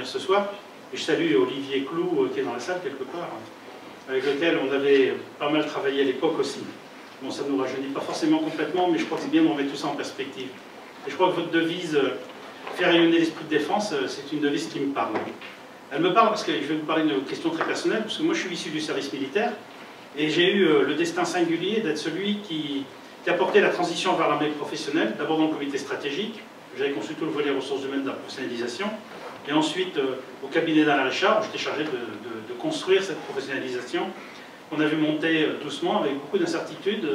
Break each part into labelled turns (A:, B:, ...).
A: ce soir. Et je salue Olivier Clou, qui est dans la salle quelque part, avec lequel on avait pas mal travaillé à l'époque aussi. Bon, ça ne nous rajeunit pas forcément complètement, mais je crois que c'est bien de remettre tout ça en perspective. Et je crois que votre devise, faire rayonner l'esprit de défense, c'est une devise qui me parle. Elle me parle parce que je vais vous parler d'une question très personnelle, parce que moi je suis issu du service militaire, et j'ai eu le destin singulier d'être celui qui a porté la transition vers l'armée professionnelle, d'abord dans le comité stratégique, j'avais conçu tout le volet ressources humaines de la professionnalisation, et ensuite au cabinet d'Alain Richard, où j'étais chargé de construire cette professionnalisation. On a vu monter doucement, avec beaucoup d'incertitudes,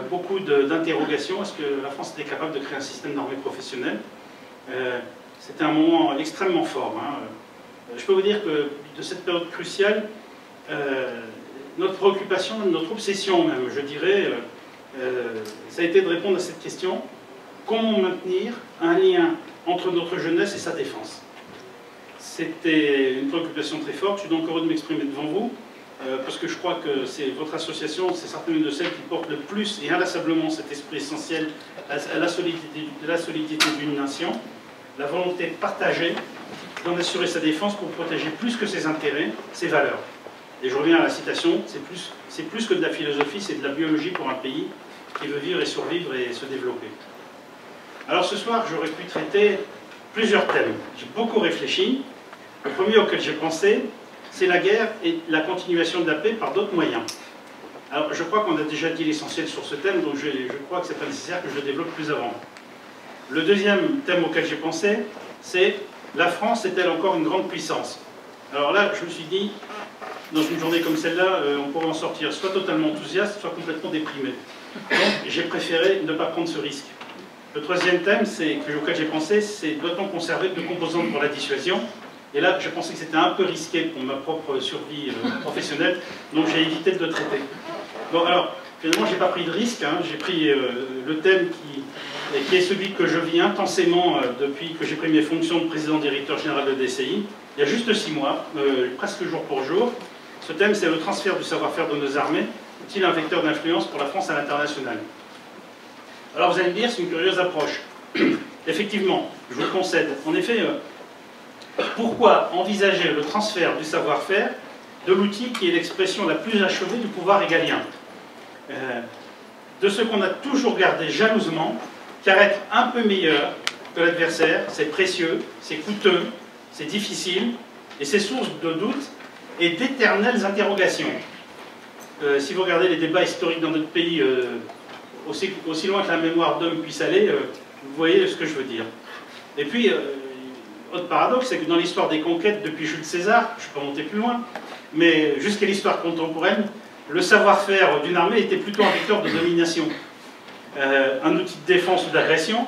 A: beaucoup d'interrogations. Est-ce que la France était capable de créer un système d'armée professionnelle? C'était un moment extrêmement fort. Hein. Je peux vous dire que de cette période cruciale, notre préoccupation, notre obsession même, je dirais, ça a été de répondre à cette question: comment maintenir un lien entre notre jeunesse et sa défense? C'était une préoccupation très forte. Je suis donc heureux de m'exprimer devant vous, parce que je crois que c'est votre association, c'est certainement une de celles qui porte le plus et inlassablement cet esprit essentiel à la solidité d'une nation, la volonté partagée d'en assurer sa défense pour protéger plus que ses intérêts, ses valeurs. Et je reviens à la citation, c'est plus que de la philosophie, c'est de la biologie pour un pays qui veut vivre et survivre et se développer. Alors ce soir, j'aurais pu traiter plusieurs thèmes. J'ai beaucoup réfléchi. Le premier auquel j'ai pensé, c'est la guerre et la continuation de la paix par d'autres moyens. Alors je crois qu'on a déjà dit l'essentiel sur ce thème, donc je crois que ce n'est pas nécessaire que je le développe plus avant. Le deuxième thème auquel j'ai pensé, c'est: la France est-elle encore une grande puissance? Alors là, je me suis dit, dans une journée comme celle-là, on pourrait en sortir soit totalement enthousiaste, soit complètement déprimé. Donc j'ai préféré ne pas prendre ce risque. Le troisième thème auquel j'ai pensé, c'est: doit-on conserver deux composantes pour la dissuasion? Et là, j'ai pensé que c'était un peu risqué pour ma propre survie professionnelle, donc j'ai évité de le traiter. Bon, alors, finalement, je n'ai pas pris de risque, hein. J'ai pris le thème qui est celui que je vis intensément depuis que j'ai pris mes fonctions de président-directeur général de DCI, il y a juste 6 mois, presque jour pour jour. Ce thème, c'est le transfert du savoir-faire de nos armées, est-il un vecteur d'influence pour la France à l'international? Alors vous allez me dire, c'est une curieuse approche. Effectivement, je vous le concède. En effet, pourquoi envisager le transfert du savoir-faire de l'outil qui est l'expression la plus achevée du pouvoir régalien, de ce qu'on a toujours gardé jalousement, car être un peu meilleur que l'adversaire, c'est précieux, c'est coûteux, c'est difficile, et c'est source de doutes et d'éternelles interrogations. Si vous regardez les débats historiques dans notre pays, aussi loin que la mémoire d'homme puisse aller, vous voyez ce que je veux dire. Et puis, autre paradoxe, c'est que dans l'histoire des conquêtes, depuis Jules César, je ne vais pas monter plus loin, mais jusqu'à l'histoire contemporaine, le savoir-faire d'une armée était plutôt un vecteur de domination. Un outil de défense ou d'agression,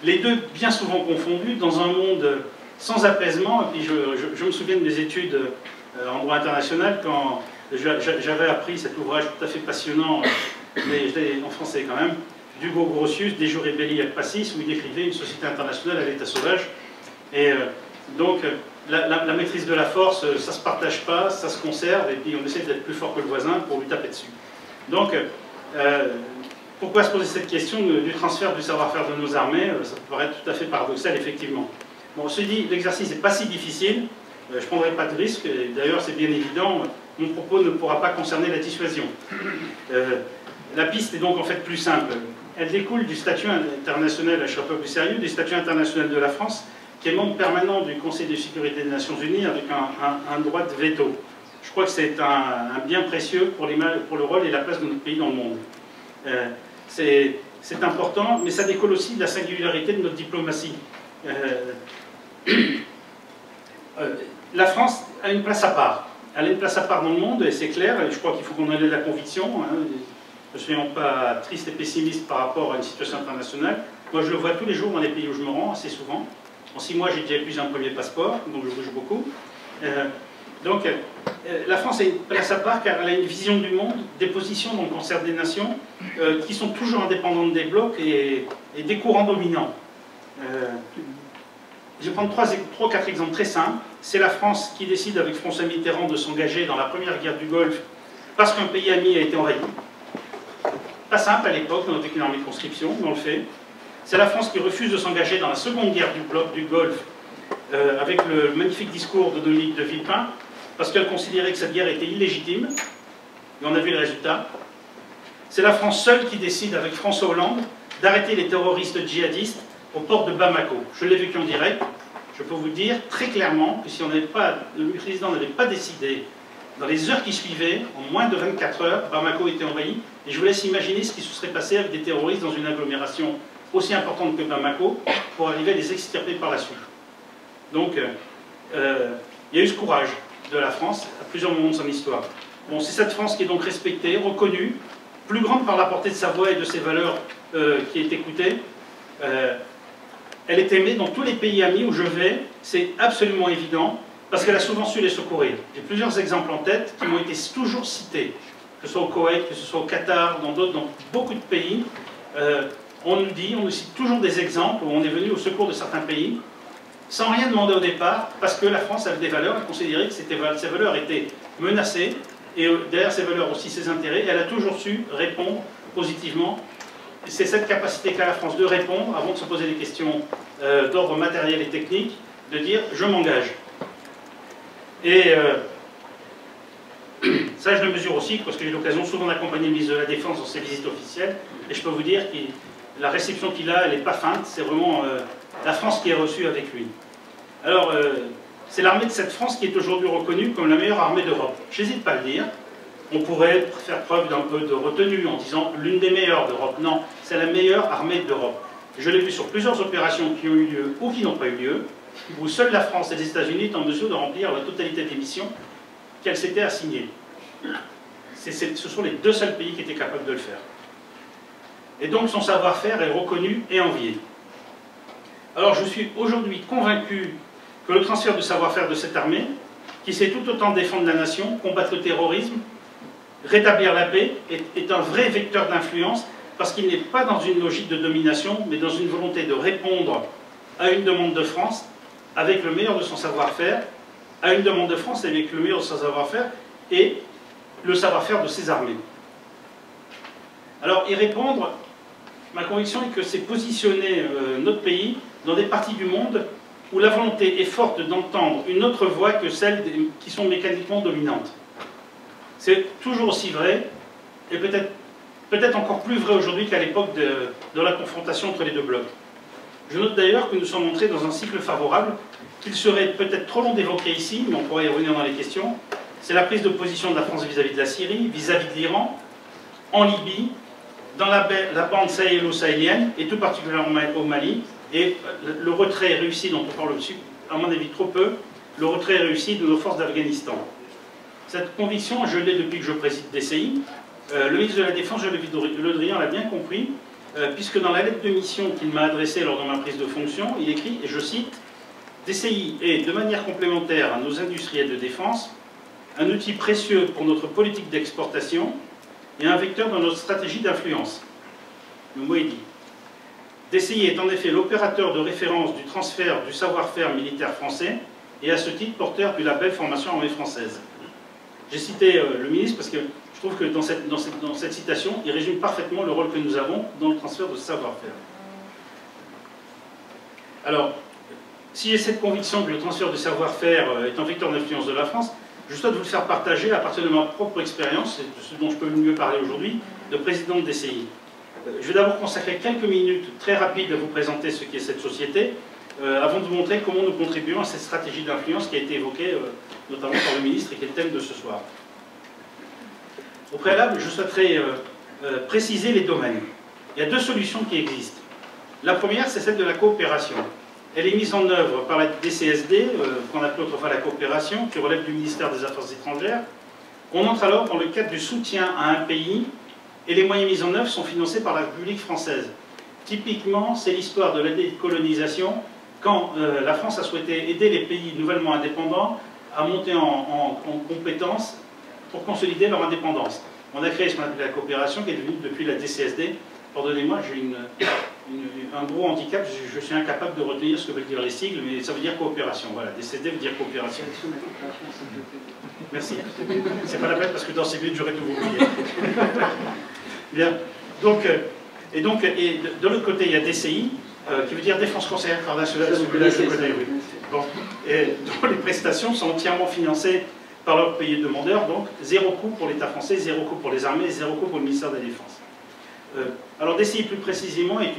A: les deux bien souvent confondus dans un monde sans apaisement. Et puis je me souviens de mes études en droit international quand j'avais appris cet ouvrage tout à fait passionnant, mais en français quand même, d'Hugo Grotius, De Jure Belli ac Pacis, où il décrivait une société internationale à l'état sauvage. Et donc la maîtrise de la force, ça ne se partage pas, ça se conserve, et puis on essaie d'être plus fort que le voisin pour lui taper dessus. Donc, pourquoi se poser cette question du transfert du savoir-faire de nos armées? Ça peut paraître tout à fait paradoxal, effectivement. Bon, on se dit, l'exercice n'est pas si difficile, je ne prendrai pas de risque, et d'ailleurs c'est bien évident, mon propos ne pourra pas concerner la dissuasion. La piste est donc en fait plus simple. Elle découle du statut international, je ne serai pas plus sérieux, du statut international de la France, qui est membre permanent du Conseil de sécurité des Nations Unies avec un droit de veto. Je crois que c'est un bien précieux pour le rôle et la place de notre pays dans le monde. C'est important, mais ça découle aussi de la singularité de notre diplomatie. La France a une place à part. Elle a une place à part dans le monde, et c'est clair, et je crois qu'il faut qu'on en ait la conviction. Hein. Ne soyons pas tristes et pessimistes par rapport à une situation internationale. Moi, je le vois tous les jours dans les pays où je me rends, assez souvent. En 6 mois, j'ai déjà épuisé un premier passeport, donc je bouge beaucoup. Donc, la France a une place à part car elle a une vision du monde, des positions dans le concert des nations qui sont toujours indépendantes des blocs et des courants dominants. Je vais prendre 3-4 exemples très simples. C'est la France qui décide avec François Mitterrand de s'engager dans la première guerre du Golfe parce qu'un pays ami a été envahi. Pas simple à l'époque, on était qu'une armée de conscription, mais on le fait. C'est la France qui refuse de s'engager dans la seconde guerre du Golfe avec le magnifique discours de Dominique de Villepin, parce qu'elle considérait que cette guerre était illégitime, et on a vu le résultat. C'est la France seule qui décide, avec François Hollande, d'arrêter les terroristes djihadistes aux portes de Bamako. Je l'ai vécu en direct. Je peux vous dire très clairement que si le président n'avait pas décidé, dans les heures qui suivaient, en moins de 24 heures, Bamako était envahi. Et je vous laisse imaginer ce qui se serait passé avec des terroristes dans une agglomération aussi importante que Bamako, pour arriver à les extirper par la suite. Donc, il y a eu ce courage de la France à plusieurs moments de son histoire. Bon, c'est cette France qui est donc respectée, reconnue, plus grande par la portée de sa voix et de ses valeurs qui est écoutée. Elle est aimée dans tous les pays amis où je vais, c'est absolument évident, parce qu'elle a souvent su les secourir. J'ai plusieurs exemples en tête qui m'ont été toujours cités, que ce soit au Koweït, que ce soit au Qatar, dans beaucoup de pays. On nous cite toujours des exemples où on est venu au secours de certains pays, sans rien demander au départ, parce que la France avait des valeurs, elle considérait que ces valeurs étaient menacées, et derrière ces valeurs aussi ses intérêts, et elle a toujours su répondre positivement. C'est cette capacité qu'a la France de répondre, avant de se poser des questions d'ordre matériel et technique, de dire « je m'engage ». Et ça, je le mesure aussi, parce que j'ai eu l'occasion souvent d'accompagner le ministre de la Défense dans ses visites officielles, et je peux vous dire que la réception qu'il a, elle n'est pas feinte, c'est vraiment la France qui est reçue avec lui. Alors, c'est l'armée de cette France qui est aujourd'hui reconnue comme la meilleure armée d'Europe. J'hésite pas à le dire. On pourrait faire preuve d'un peu de retenue en disant l'une des meilleures d'Europe. Non, c'est la meilleure armée d'Europe. Je l'ai vu sur plusieurs opérations qui ont eu lieu ou qui n'ont pas eu lieu, où seule la France et les États-Unis étaient en mesure de remplir la totalité des missions qu'elles s'étaient assignées. Ce sont les deux seuls pays qui étaient capables de le faire. Et donc son savoir-faire est reconnu et envié. Alors je suis aujourd'hui convaincu que le transfert du savoir-faire de cette armée, qui sait tout autant défendre la nation, combattre le terrorisme, rétablir la paix, est un vrai vecteur d'influence, parce qu'il n'est pas dans une logique de domination, mais dans une volonté de répondre à une demande de France avec le meilleur de son savoir-faire, à une demande de France avec le meilleur de son savoir-faire et le savoir-faire de ses armées. Alors, y répondre, ma conviction est que c'est positionner notre pays dans des parties du monde où la volonté est forte d'entendre une autre voix que celles qui sont mécaniquement dominantes. C'est toujours aussi vrai, et peut-être encore plus vrai aujourd'hui qu'à l'époque de la confrontation entre les deux blocs. Je note d'ailleurs que nous sommes entrés dans un cycle favorable, qu'il serait peut-être trop long d'évoquer ici, mais on pourrait y revenir dans les questions. C'est la prise de position de la France vis-à-vis de la Syrie, vis-à-vis de l'Iran, en Libye, dans la bande sahélo-sahélienne, et tout particulièrement au Mali, et le retrait réussi, dont on parle au-dessus, à mon avis trop peu, le retrait réussi de nos forces d'Afghanistan. Cette conviction, je l'ai depuis que je préside DCI. Le ministre de la Défense, Le Drian, l'a bien compris, puisque dans la lettre de mission qu'il m'a adressée lors de ma prise de fonction, il écrit, et je cite, « DCI est, de manière complémentaire à nos industriels de défense, un outil précieux pour notre politique d'exportation et un vecteur dans notre stratégie d'influence. » Le mot est dit. DCI est en effet l'opérateur de référence du transfert du savoir-faire militaire français et à ce titre porteur du label Formation Armée Française. J'ai cité le ministre parce que je trouve que dans cette citation, il résume parfaitement le rôle que nous avons dans le transfert de savoir-faire. Alors, si j'ai cette conviction que le transfert de savoir-faire est un vecteur d'influence de la France, je souhaite vous le faire partager à partir de ma propre expérience, et de ce dont je peux le mieux parler aujourd'hui, de président de DCI. Je vais d'abord consacrer quelques minutes très rapides à vous présenter ce qu'est cette société, avant de vous montrer comment nous contribuons à cette stratégie d'influence qui a été évoquée notamment par le ministre et qui est le thème de ce soir. Au préalable, je souhaiterais préciser les domaines. Il y a deux solutions qui existent. La première, c'est celle de la coopération. Elle est mise en œuvre par la DCSD, qu'on appelait autrefois la coopération, qui relève du ministère des Affaires étrangères. On entre alors dans le cadre du soutien à un pays, et les moyens mis en œuvre sont financés par la République française. Typiquement, c'est l'histoire de la décolonisation, quand la France a souhaité aider les pays nouvellement indépendants à monter en compétences pour consolider leur indépendance. On a créé ce qu'on appelle la coopération, qui est devenue depuis la DCSD. Pardonnez-moi, j'ai un gros handicap, je suis incapable de retenir ce que veulent dire les sigles, mais ça veut dire coopération. Voilà, DCSD veut dire coopération. Merci. C'est pas la peine parce que dans ces minutes, j'aurais tout oublié. Bien. Donc, et de l'autre côté, il y a DCI, qui veut dire Défense Conseil International, celui-là, je connais, oui. Bon. Et dont les prestations sont entièrement financées par leur pays demandeur, donc zéro coût pour l'État français, zéro coût pour les armées, zéro coût pour le ministère de la Défense. Alors DCI plus précisément est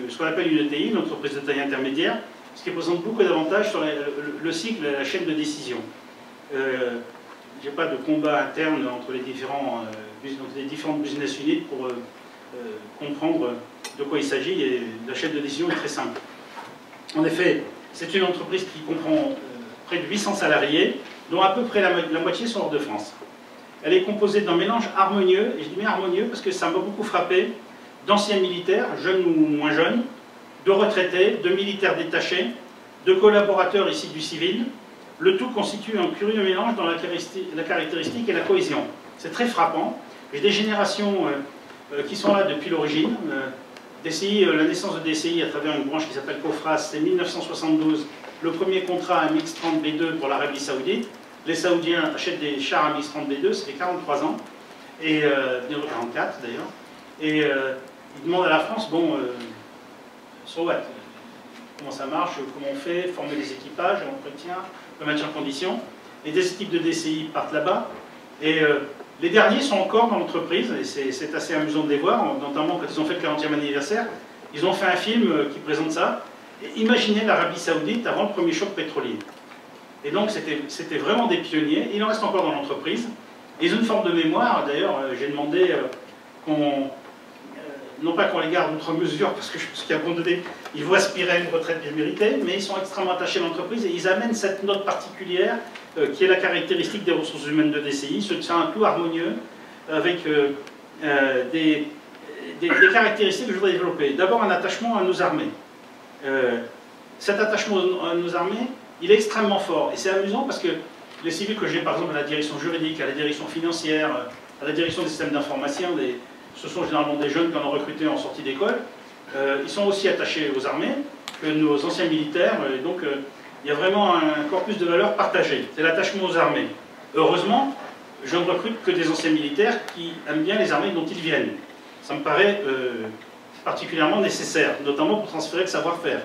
A: ce qu'on appelle une ETI, une entreprise de taille intermédiaire, ce qui présente beaucoup d'avantages sur le cycle et la chaîne de décision. Il n'y a pas de combat interne entre les différentes business units pour comprendre de quoi il s'agit, et la chaîne de décision est très simple. En effet, c'est une entreprise qui comprend près de 800 salariés, dont à peu près la moitié sont hors de France. Elle est composée d'un mélange harmonieux, et je dis bien harmonieux parce que ça m'a beaucoup frappé, d'anciens militaires, jeunes ou moins jeunes, de retraités, de militaires détachés, de collaborateurs ici du civil. Le tout constitue un curieux mélange dans la caractéristique et la cohésion. C'est très frappant. J'ai des générations qui sont là depuis l'origine. DCI, la naissance de DCI à travers une branche qui s'appelle COFRAS, c'est 1972, le premier contrat MX-30B2 pour l'Arabie Saoudite. Les Saoudiens achètent des chars MX-30B2, ça fait 43 ans, et 44 d'ailleurs, et ils demandent à la France, bon, so what, comment ça marche, comment on fait, former les équipages, l'entretien, le maintien en condition, et des équipes de DCI partent là-bas, et les derniers sont encore dans l'entreprise, et c'est assez amusant de les voir, notamment quand ils ont fait le 40e anniversaire, ils ont fait un film qui présente ça, et imaginez l'Arabie Saoudite avant le premier choc pétrolier. Et donc c'était vraiment des pionniers, il en reste encore dans l'entreprise. Ils ont une forme de mémoire, d'ailleurs j'ai demandé non pas qu'on les garde outre mesure, parce que je pense qu'à un moment donné, ils vont aspirer à une retraite bien méritée, mais ils sont extrêmement attachés à l'entreprise et ils amènent cette note particulière qui est la caractéristique des ressources humaines de DCI. C'est un tout harmonieux avec des caractéristiques que je voudrais développer. D'abord un attachement à nos armées. Cet attachement à nos armées, il est extrêmement fort. Et c'est amusant parce que les civils que j'ai, par exemple, à la direction juridique, à la direction financière, à la direction des systèmes d'information, ce sont généralement des jeunes qu'on a recrutés en sortie d'école, ils sont aussi attachés aux armées que nos anciens militaires. Et donc, il y a vraiment un corpus de valeurs partagées. C'est l'attachement aux armées. Heureusement, je ne recrute que des anciens militaires qui aiment bien les armées dont ils viennent. Ça me paraît particulièrement nécessaire, notamment pour transférer le savoir-faire.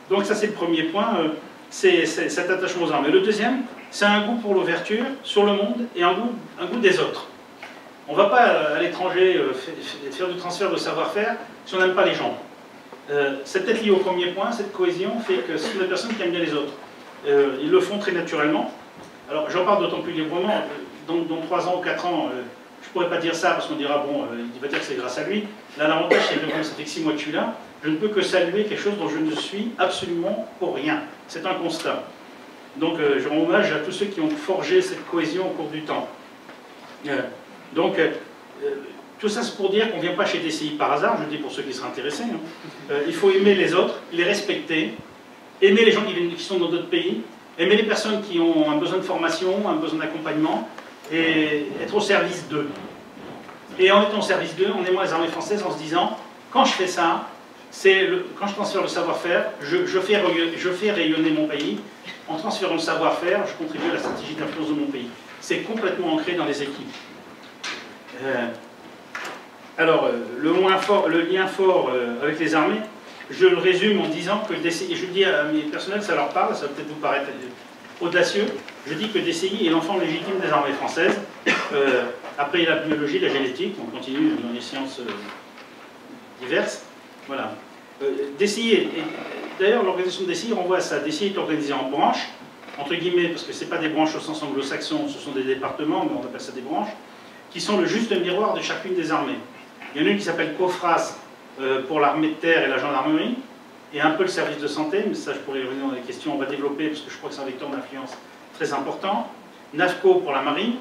A: Donc ça c'est le premier point, c'est cet attachement aux armées. Le deuxième, c'est un goût pour l'ouverture sur le monde et un goût des autres. On ne va pas à l'étranger faire du transfert de savoir-faire si on n'aime pas les gens. C'est peut-être lié au premier point, cette cohésion fait que ce sont des personnes qui aiment bien les autres. Ils le font très naturellement. Alors j'en parle d'autant plus librement, dans 3 ans ou 4 ans, je ne pourrais pas dire ça parce qu'on dira, bon, il va dire que c'est grâce à lui. Là l'avantage c'est que bon, ça fait que 6 mois que je suis là. Je ne peux que saluer quelque chose dont je ne suis absolument pour rien. C'est un constat. Donc je rends hommage à tous ceux qui ont forgé cette cohésion au cours du temps. Tout ça c'est pour dire qu'on ne vient pas chez DCI par hasard, je le dis pour ceux qui seraient intéressés. Il faut aimer les autres, les respecter, aimer les gens qui sont dans d'autres pays, aimer les personnes qui ont un besoin de formation, un besoin d'accompagnement, et être au service d'eux. Et en étant au service d'eux, en aimant les armées françaises, en se disant, quand je fais ça, quand je transfère le savoir-faire, je fais rayonner mon pays. En transférant le savoir-faire, je contribue à la stratégie d'influence de mon pays. C'est complètement ancré dans les équipes. Le lien fort avec les armées, je le résume en disant que DCI, et je dis à mes personnels, ça leur parle, ça va peut-être vous paraître audacieux, je dis que DCI est l'enfant légitime des armées françaises. Après, il y a la biologie, la génétique, on continue dans les sciences diverses. Voilà. DCI d'ailleurs, l'organisation de DCI renvoie à ça. DCI est organisée en branches, entre guillemets, parce que ce n'est pas des branches au sens anglo-saxon, ce sont des départements, mais on appelle ça des branches, qui sont le juste miroir de chacune des armées. Il y en a une qui s'appelle COFRAS pour l'armée de terre et la gendarmerie, et un peu le service de santé, mais ça je pourrais y revenir dans les questions, on va développer, parce que je crois que c'est un vecteur d'influence très important. NAFCO pour la marine.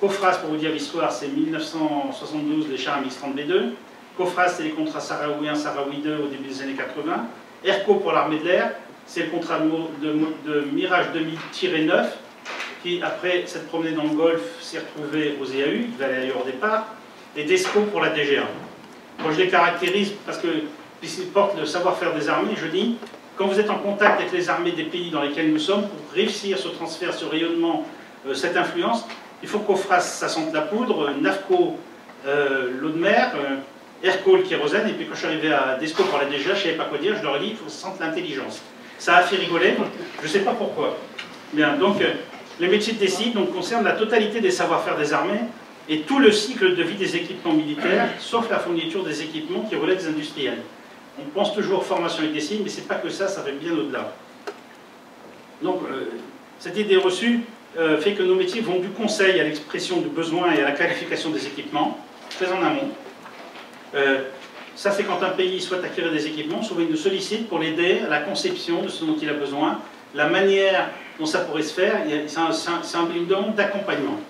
A: COFRAS, pour vous dire l'histoire, c'est 1972, les chars MX-30B2. COFRAS, c'est les contrats Sahraoui 1, Sahraoui 2 au début des années 80. ERCO pour l'armée de l'air, c'est le contrat de Mirage 2000-9, qui, après s'être promené dans le Golfe, s'est retrouvé aux EAU, il devait aller ailleurs au départ, et DESCO pour la DGA. Moi, je les caractérise parce que, puisqu'ils portent le savoir-faire des armées, je dis, quand vous êtes en contact avec les armées des pays dans lesquels nous sommes, pour réussir ce transfert, ce rayonnement, cette influence, il faut qu'OFRAS, ça sente la poudre, NAFCO, l'eau de mer, ERCO, le kérosène, et puis quand je suis arrivé à DESCO pour la DGA, je ne savais pas quoi dire, je leur ai dit, il faut que ça sente l'intelligence. Ça a fait rigoler, je ne sais pas pourquoi. Bien, donc les métiers de DCI concernent la totalité des savoir-faire des armées et tout le cycle de vie des équipements militaires, sauf la fourniture des équipements qui relèvent des industriels. On pense toujours formation et DCI, mais ce n'est pas que ça va bien au-delà. Donc, cette idée reçue fait que nos métiers vont du conseil à l'expression du besoin et à la qualification des équipements, très en amont. Ça, c'est quand un pays souhaite acquérir des équipements, souvent il nous sollicite pour l'aider à la conception de ce dont il a besoin, la manière dont ça pourrait se faire, c'est une demande d'accompagnement.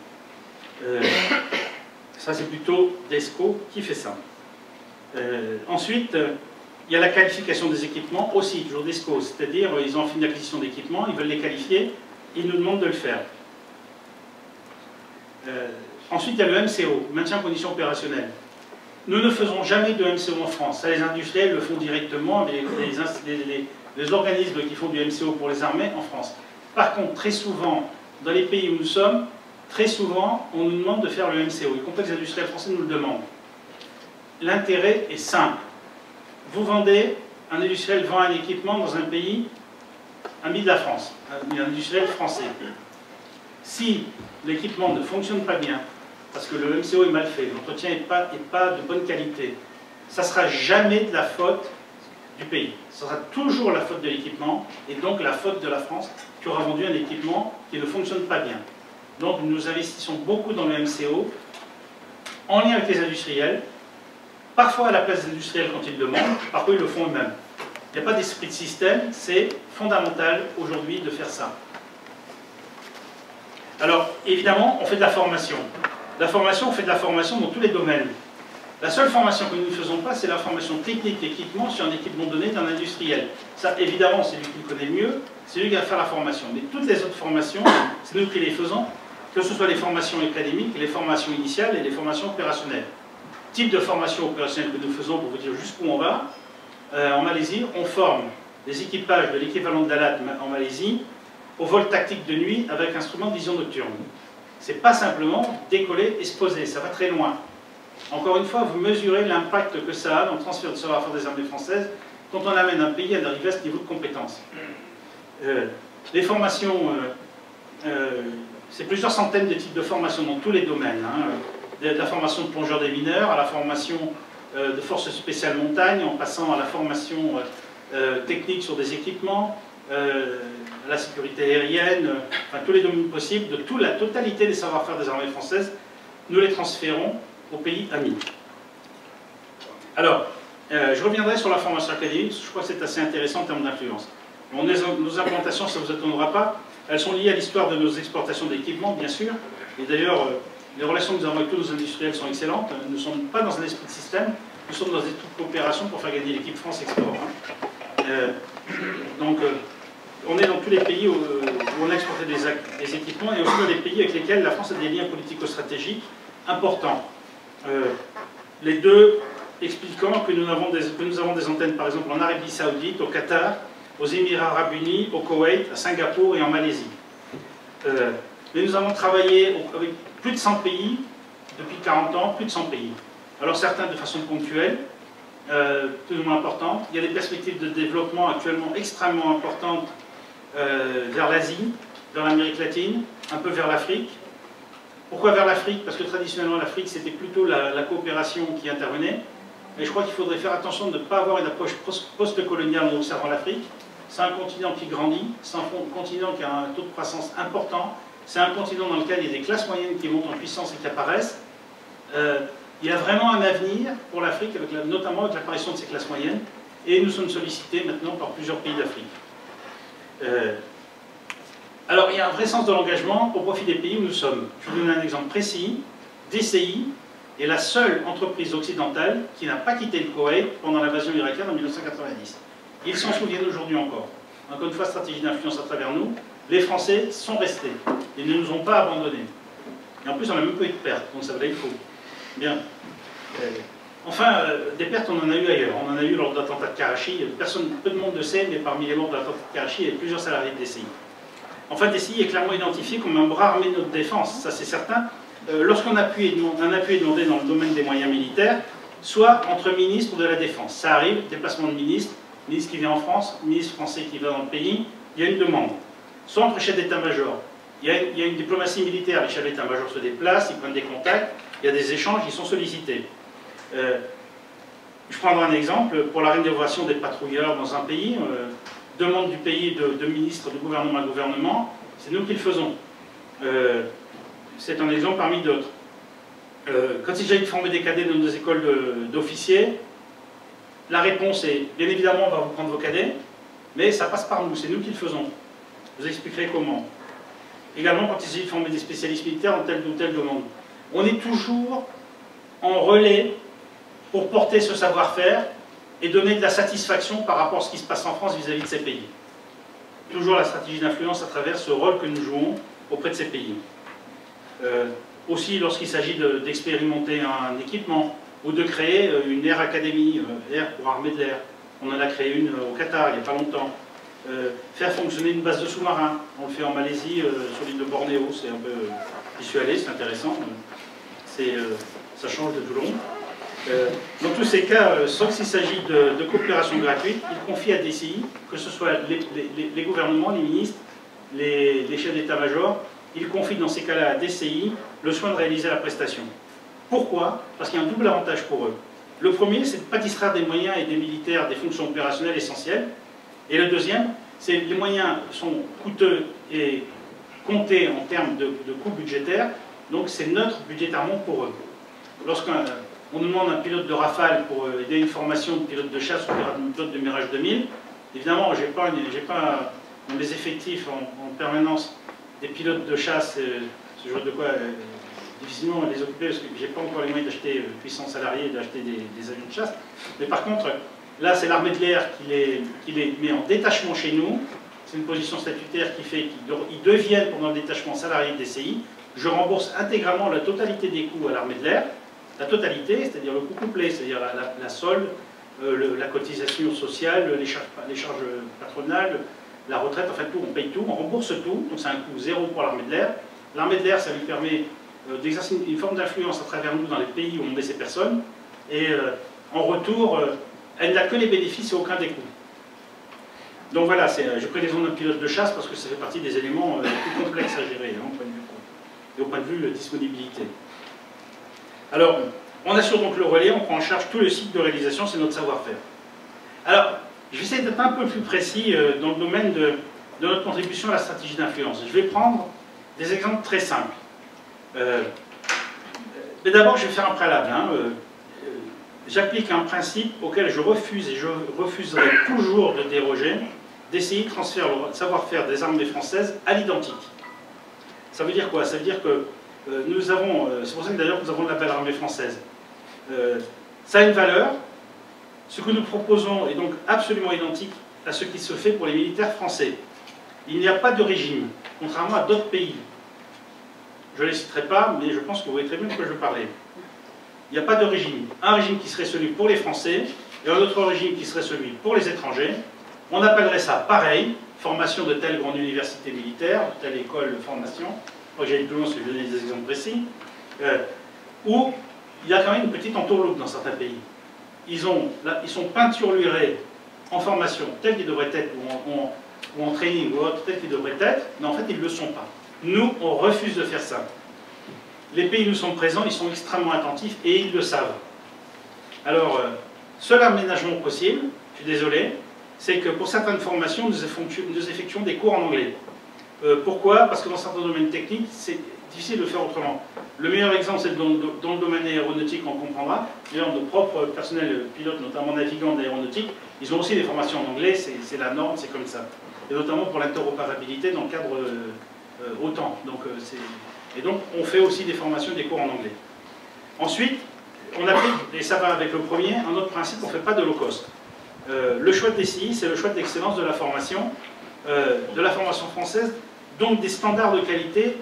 A: Ça, c'est plutôt DESCO qui fait ça. Ensuite, il y a la qualification des équipements, aussi, toujours DESCO, c'est-à-dire ils ont fini l'acquisition d'équipements, ils veulent les qualifier, ils nous demandent de le faire. Ensuite, il y a le MCO, maintien en condition opérationnelle. Nous ne faisons jamais de MCO en France. Ça, les industriels le font directement, les organismes qui font du MCO pour les armées en France. Par contre, très souvent, dans les pays où nous sommes, très souvent, on nous demande de faire le MCO, y compris les industriels français nous le demandent. L'intérêt est simple. Vous vendez, un industriel vend un équipement dans un pays, ami de la France, un industriel français. Si l'équipement ne fonctionne pas bien, parce que le MCO est mal fait, l'entretien n'est pas de bonne qualité, ça ne sera jamais de la faute du pays. Ce sera toujours la faute de l'équipement, et donc la faute de la France qui aura vendu un équipement qui ne fonctionne pas bien. Donc nous investissons beaucoup dans le MCO, en lien avec les industriels, parfois à la place des industriels quand ils le demandent, parfois ils le font eux-mêmes. Il n'y a pas d'esprit de système, c'est fondamental aujourd'hui de faire ça. Alors, évidemment, on fait de la formation. On fait de la formation dans tous les domaines. La seule formation que nous ne faisons pas, c'est la formation technique d'équipement sur un équipement donné d'un industriel. Ça, évidemment, c'est lui qui le connaît mieux, c'est lui qui va faire la formation. Mais toutes les autres formations, c'est nous qui les faisons, que ce soit les formations académiques, les formations initiales et les formations opérationnelles. Type de formation opérationnelle que nous faisons, pour vous dire jusqu'où on va, en Malaisie, on forme les équipages de l'équivalent de l'ALAT en Malaisie au vol tactique de nuit avec instrument de vision nocturne. C'est pas simplement décoller et se poser, ça va très loin. Encore une fois, vous mesurez l'impact que ça a dans le transfert de savoir-faire des armées françaises quand on amène un pays à arriver à ce niveau de compétence. Les formations, c'est plusieurs centaines de types de formations dans tous les domaines. De la formation de plongeurs des mineurs, à la formation de forces spéciales montagne, en passant à la formation technique sur des équipements, la sécurité aérienne, enfin tous les domaines possibles, de toute la totalité des savoir-faire des armées françaises, nous les transférons aux pays amis. Alors, je reviendrai sur la formation académique, parce que je crois que c'est assez intéressant en termes d'influence. Nos implantations, ça ne vous étonnera pas, elles sont liées à l'histoire de nos exportations d'équipements, bien sûr, et d'ailleurs, les relations que nous avons avec tous nos industriels sont excellentes. Nous ne sommes pas dans un esprit de système, nous sommes dans des trucs de coopération pour faire gagner l'équipe France Export. Donc, on est dans tous les pays où on a exporté des équipements et aussi dans des pays avec lesquels la France a des liens politico-stratégiques importants. Les deux expliquant que nous avons des antennes, par exemple, en Arabie Saoudite, au Qatar, aux Émirats Arabes Unis, au Koweït, à Singapour et en Malaisie. Mais nous avons travaillé avec plus de 100 pays, depuis 40 ans, plus de 100 pays. Alors certains de façon ponctuelle, plus ou moins importante. Il y a des perspectives de développement actuellement extrêmement importantes vers l'Asie, vers l'Amérique latine, un peu vers l'Afrique. Pourquoi vers l'Afrique? Parce que traditionnellement l'Afrique c'était plutôt la coopération qui intervenait. Mais je crois qu'il faudrait faire attention de ne pas avoir une approche post-coloniale en observant l'Afrique. C'est un continent qui grandit, c'est un continent qui a un taux de croissance important, c'est un continent dans lequel il y a des classes moyennes qui montent en puissance et qui apparaissent. Il y a vraiment un avenir pour l'Afrique, notamment avec l'apparition de ces classes moyennes, et nous sommes sollicités maintenant par plusieurs pays d'Afrique. Alors, il y a un vrai sens de l'engagement au profit des pays où nous sommes. Je vous donne un exemple précis. DCI est la seule entreprise occidentale qui n'a pas quitté le Koweït pendant l'invasion irakienne en 1990. Ils s'en souviennent aujourd'hui encore. Encore une fois, stratégie d'influence à travers nous. Les Français sont restés. Ils ne nous ont pas abandonnés. Et en plus, on n'a même pas eu de pertes, donc ça valait le coup. Bien. Enfin, des pertes, on en a eu ailleurs. On en a eu lors de l'attentat de Karachi. Peu de monde le sait, mais parmi les morts de l'attentat de Karachi, il y a plusieurs salariés de DCI. Enfin, DCI est clairement identifié comme un bras armé de notre défense, ça c'est certain. Lorsqu'on a appuyé demandé dans le domaine des moyens militaires, soit entre ministres de la Défense. Ça arrive, déplacement de ministres, ministre qui vient en France, ministre français qui va dans le pays, il y a une demande. Soit entre chefs d'état-major, il y a une diplomatie militaire, les chefs d'état-major se déplacent, ils prennent des contacts, il y a des échanges, ils sont sollicités. Je prendrai un exemple, pour la rénovation des patrouilleurs dans un pays, demande du pays de ministre, de gouvernement à gouvernement, c'est nous qui le faisons. C'est un exemple parmi d'autres. Quand il s'agit de former des cadets dans nos écoles d'officiers, la réponse est, bien évidemment, on va vous prendre vos cadets, mais ça passe par nous, c'est nous qui le faisons. Je vous expliquerai comment. Également, quand il s'agit de former des spécialistes militaires dans telle ou telle demande. On est toujours en relais pour porter ce savoir-faire et donner de la satisfaction par rapport à ce qui se passe en France vis-à-vis de ces pays. Toujours la stratégie d'influence à travers ce rôle que nous jouons auprès de ces pays. Aussi, lorsqu'il s'agit d'expérimenter un équipement ou de créer une Air Academy, Air pour armée de l'air. On en a créé une au Qatar il n'y a pas longtemps. Faire fonctionner une base de sous-marins. On le fait en Malaisie, sur l'île de Bornéo, c'est un peu visualisé, c'est intéressant. Ça change de Toulon. Dans tous ces cas, sauf s'il s'agit de coopération gratuite, il confie à DCI, que ce soit les gouvernements, les ministres, les chefs d'état-major, il confie dans ces cas-là à DCI le soin de réaliser la prestation. Pourquoi? Parce qu'il y a un double avantage pour eux. Le premier, c'est de ne pas distraire des moyens et des militaires des fonctions opérationnelles essentielles. Et le deuxième, c'est que les moyens sont coûteux et comptés en termes de coûts budgétaires, donc c'est neutre budgétairement pour eux. Lorsqu'on nous demande un pilote de Rafale pour aider une formation de pilote de chasse ou de pilote de Mirage 2000, évidemment, je n'ai pas dans mes effectifs en permanence des pilotes de chasse, ce genre de quoi, difficilement les occuper parce que je n'ai pas encore les moyens d'acheter 800 salariés et d'acheter des avions de chasse. Mais par contre, là, c'est l'armée de l'air qui les met en détachement chez nous. C'est une position statutaire qui fait qu'ils deviennent pendant le détachement salariés de DCI. Je rembourse intégralement la totalité des coûts à l'armée de l'air. La totalité, c'est-à-dire le coût complet, c'est-à-dire la solde, la cotisation sociale, les charges patronales, la retraite, enfin tout, on paye tout, on rembourse tout, donc c'est un coût zéro pour l'armée de l'air. L'armée de l'air, ça lui permet d'exercer une forme d'influence à travers nous dans les pays où on met ces personnes, et en retour, elle n'a que les bénéfices et aucun des coûts. Donc voilà, j'ai pris l'exemple d'un pilote de chasse parce que ça fait partie des éléments plus complexes à gérer, hein, au point de vue coût, et au point de vue disponibilité. Alors, on assure donc le relais, on prend en charge tout le cycle de réalisation, c'est notre savoir-faire. Alors, je vais essayer d'être un peu plus précis dans le domaine de notre contribution à la stratégie d'influence. Je vais prendre des exemples très simples. Mais d'abord, je vais faire un préalable. Hein. J'applique un principe auquel je refuse et je refuserai toujours de déroger, d'essayer de transférer le savoir-faire des armées françaises à l'identique. Ça veut dire quoi? Ça veut dire que nous avons, c'est pour ça que d'ailleurs nous avons la belle armée française. Ça a une valeur. Ce que nous proposons est donc absolument identique à ce qui se fait pour les militaires français. Il n'y a pas de régime, contrairement à d'autres pays. Je ne les citerai pas, mais je pense que vous voyez très bien de quoi je veux parler. Il n'y a pas de régime. Un régime qui serait celui pour les Français, et un autre régime qui serait celui pour les étrangers. On appellerait ça pareil, formation de telle grande université militaire, de telle école de formation. Moi j'ai plus loin, parce que je vais donner des exemples précis. Où il y a quand même une petite entourloupe dans certains pays. Ils sont peinturlurés en formation telle qu'ils devraient être, ou en training ou autre telle qu'ils devraient être, mais en fait ils ne le sont pas. Nous, on refuse de faire ça. Les pays où nous sommes présents, ils sont extrêmement attentifs et ils le savent. Alors, seul aménagement possible, je suis désolé, c'est que pour certaines formations, nous effectuons des cours en anglais. Pourquoi? Parce que dans certains domaines techniques, c'est difficile de faire autrement. Le meilleur exemple, c'est dans le domaine aéronautique, on comprendra. D'ailleurs, nos propres personnels pilotes, notamment navigants d'aéronautique, ils ont aussi des formations en anglais, c'est la norme, c'est comme ça. Et notamment pour l'interopérabilité dans le cadre OTAN. Et donc, on fait aussi des formations, des cours en anglais. Ensuite, on applique, et ça va avec le premier, un autre principe, on ne fait pas de low cost. Le choix de DCI, c'est le choix de l'excellence de la formation française, donc des standards de qualité,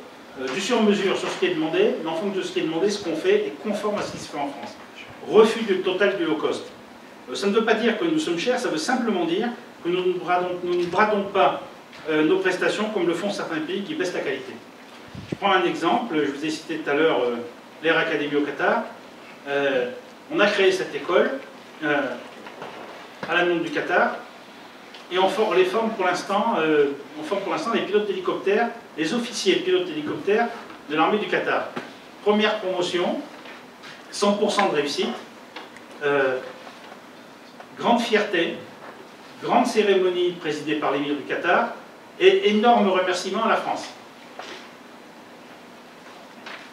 A: du sur-mesure sur ce qui est demandé, mais en fonction de ce qui est demandé, ce qu'on fait est conforme à ce qui se fait en France. Refus total du low cost. Ça ne veut pas dire que nous sommes chers, ça veut simplement dire que nous ne bradons pas nos prestations comme le font certains pays qui baissent la qualité. Je prends un exemple, je vous ai cité tout à l'heure l'Air Academy au Qatar. On a créé cette école à la demande du Qatar Et on les forme pour l'instant, les pilotes d'hélicoptères, les officiers pilotes d'hélicoptères de l'armée du Qatar. Première promotion, 100% de réussite, grande fierté, grande cérémonie présidée par l'émir du Qatar et énorme remerciement à la France.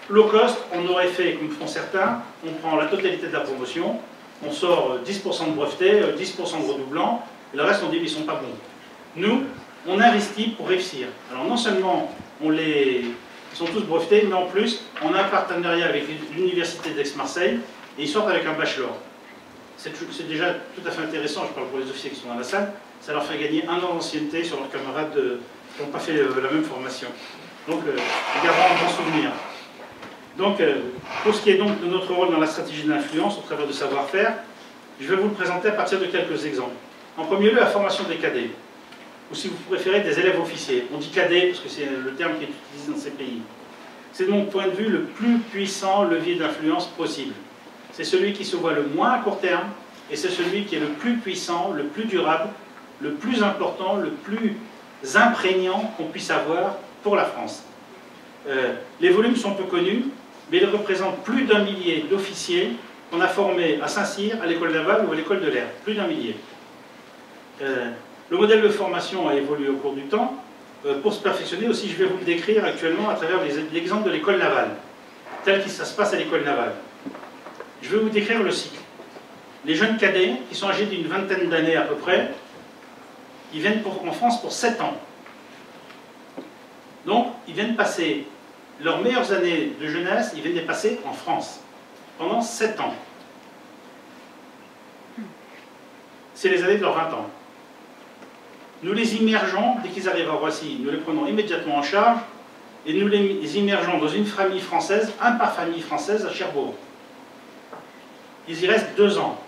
A: Low cost, on aurait fait, comme font certains, on prend la totalité de la promotion, on sort 10% de brevetés, 10% de redoublants, et le reste on dit qu'ils ne sont pas bons. Nous, on investit pour réussir. Alors non seulement ils sont tous brevetés, mais en plus, on a un partenariat avec l'université d'Aix-Marseille, et ils sortent avec un bachelor. C'est déjà tout à fait intéressant, je parle pour les officiers qui sont dans la salle, ça leur fait gagner 1 an d'ancienneté sur leurs camarades qui n'ont pas fait la même formation. Donc, ils garderont un bon souvenir. Donc, pour ce qui est donc de notre rôle dans la stratégie d'influence, au travers de savoir-faire, je vais vous le présenter à partir de quelques exemples. En premier lieu, la formation des cadets, ou si vous préférez, des élèves officiers. On dit cadets parce que c'est le terme qui est utilisé dans ces pays. C'est de mon point de vue le plus puissant levier d'influence possible. C'est celui qui se voit le moins à court terme, et c'est celui qui est le plus puissant, le plus durable, le plus important, le plus imprégnant qu'on puisse avoir pour la France. Les volumes sont peu connus, mais ils représentent plus d'1 millier d'officiers qu'on a formés à Saint-Cyr, à l'école navale ou à l'école de l'air. Plus d'1 millier. Le modèle de formation a évolué au cours du temps. Pour se perfectionner aussi, je vais vous le décrire actuellement à travers l'exemple de l'école navale, tel que ça se passe à l'école navale. Je vais vous décrire le cycle. Les jeunes cadets, qui sont âgés d'une vingtaine d'années à peu près, ils viennent en France pour 7 ans. Donc, ils viennent passer leurs meilleures années de jeunesse, ils viennent les passer en France, pendant 7 ans. C'est les années de leurs 20 ans. Nous les immergeons, dès qu'ils arrivent à Roissy, nous les prenons immédiatement en charge, et nous les immergeons dans une famille française, un par famille française, à Cherbourg. Ils y restent 2 ans.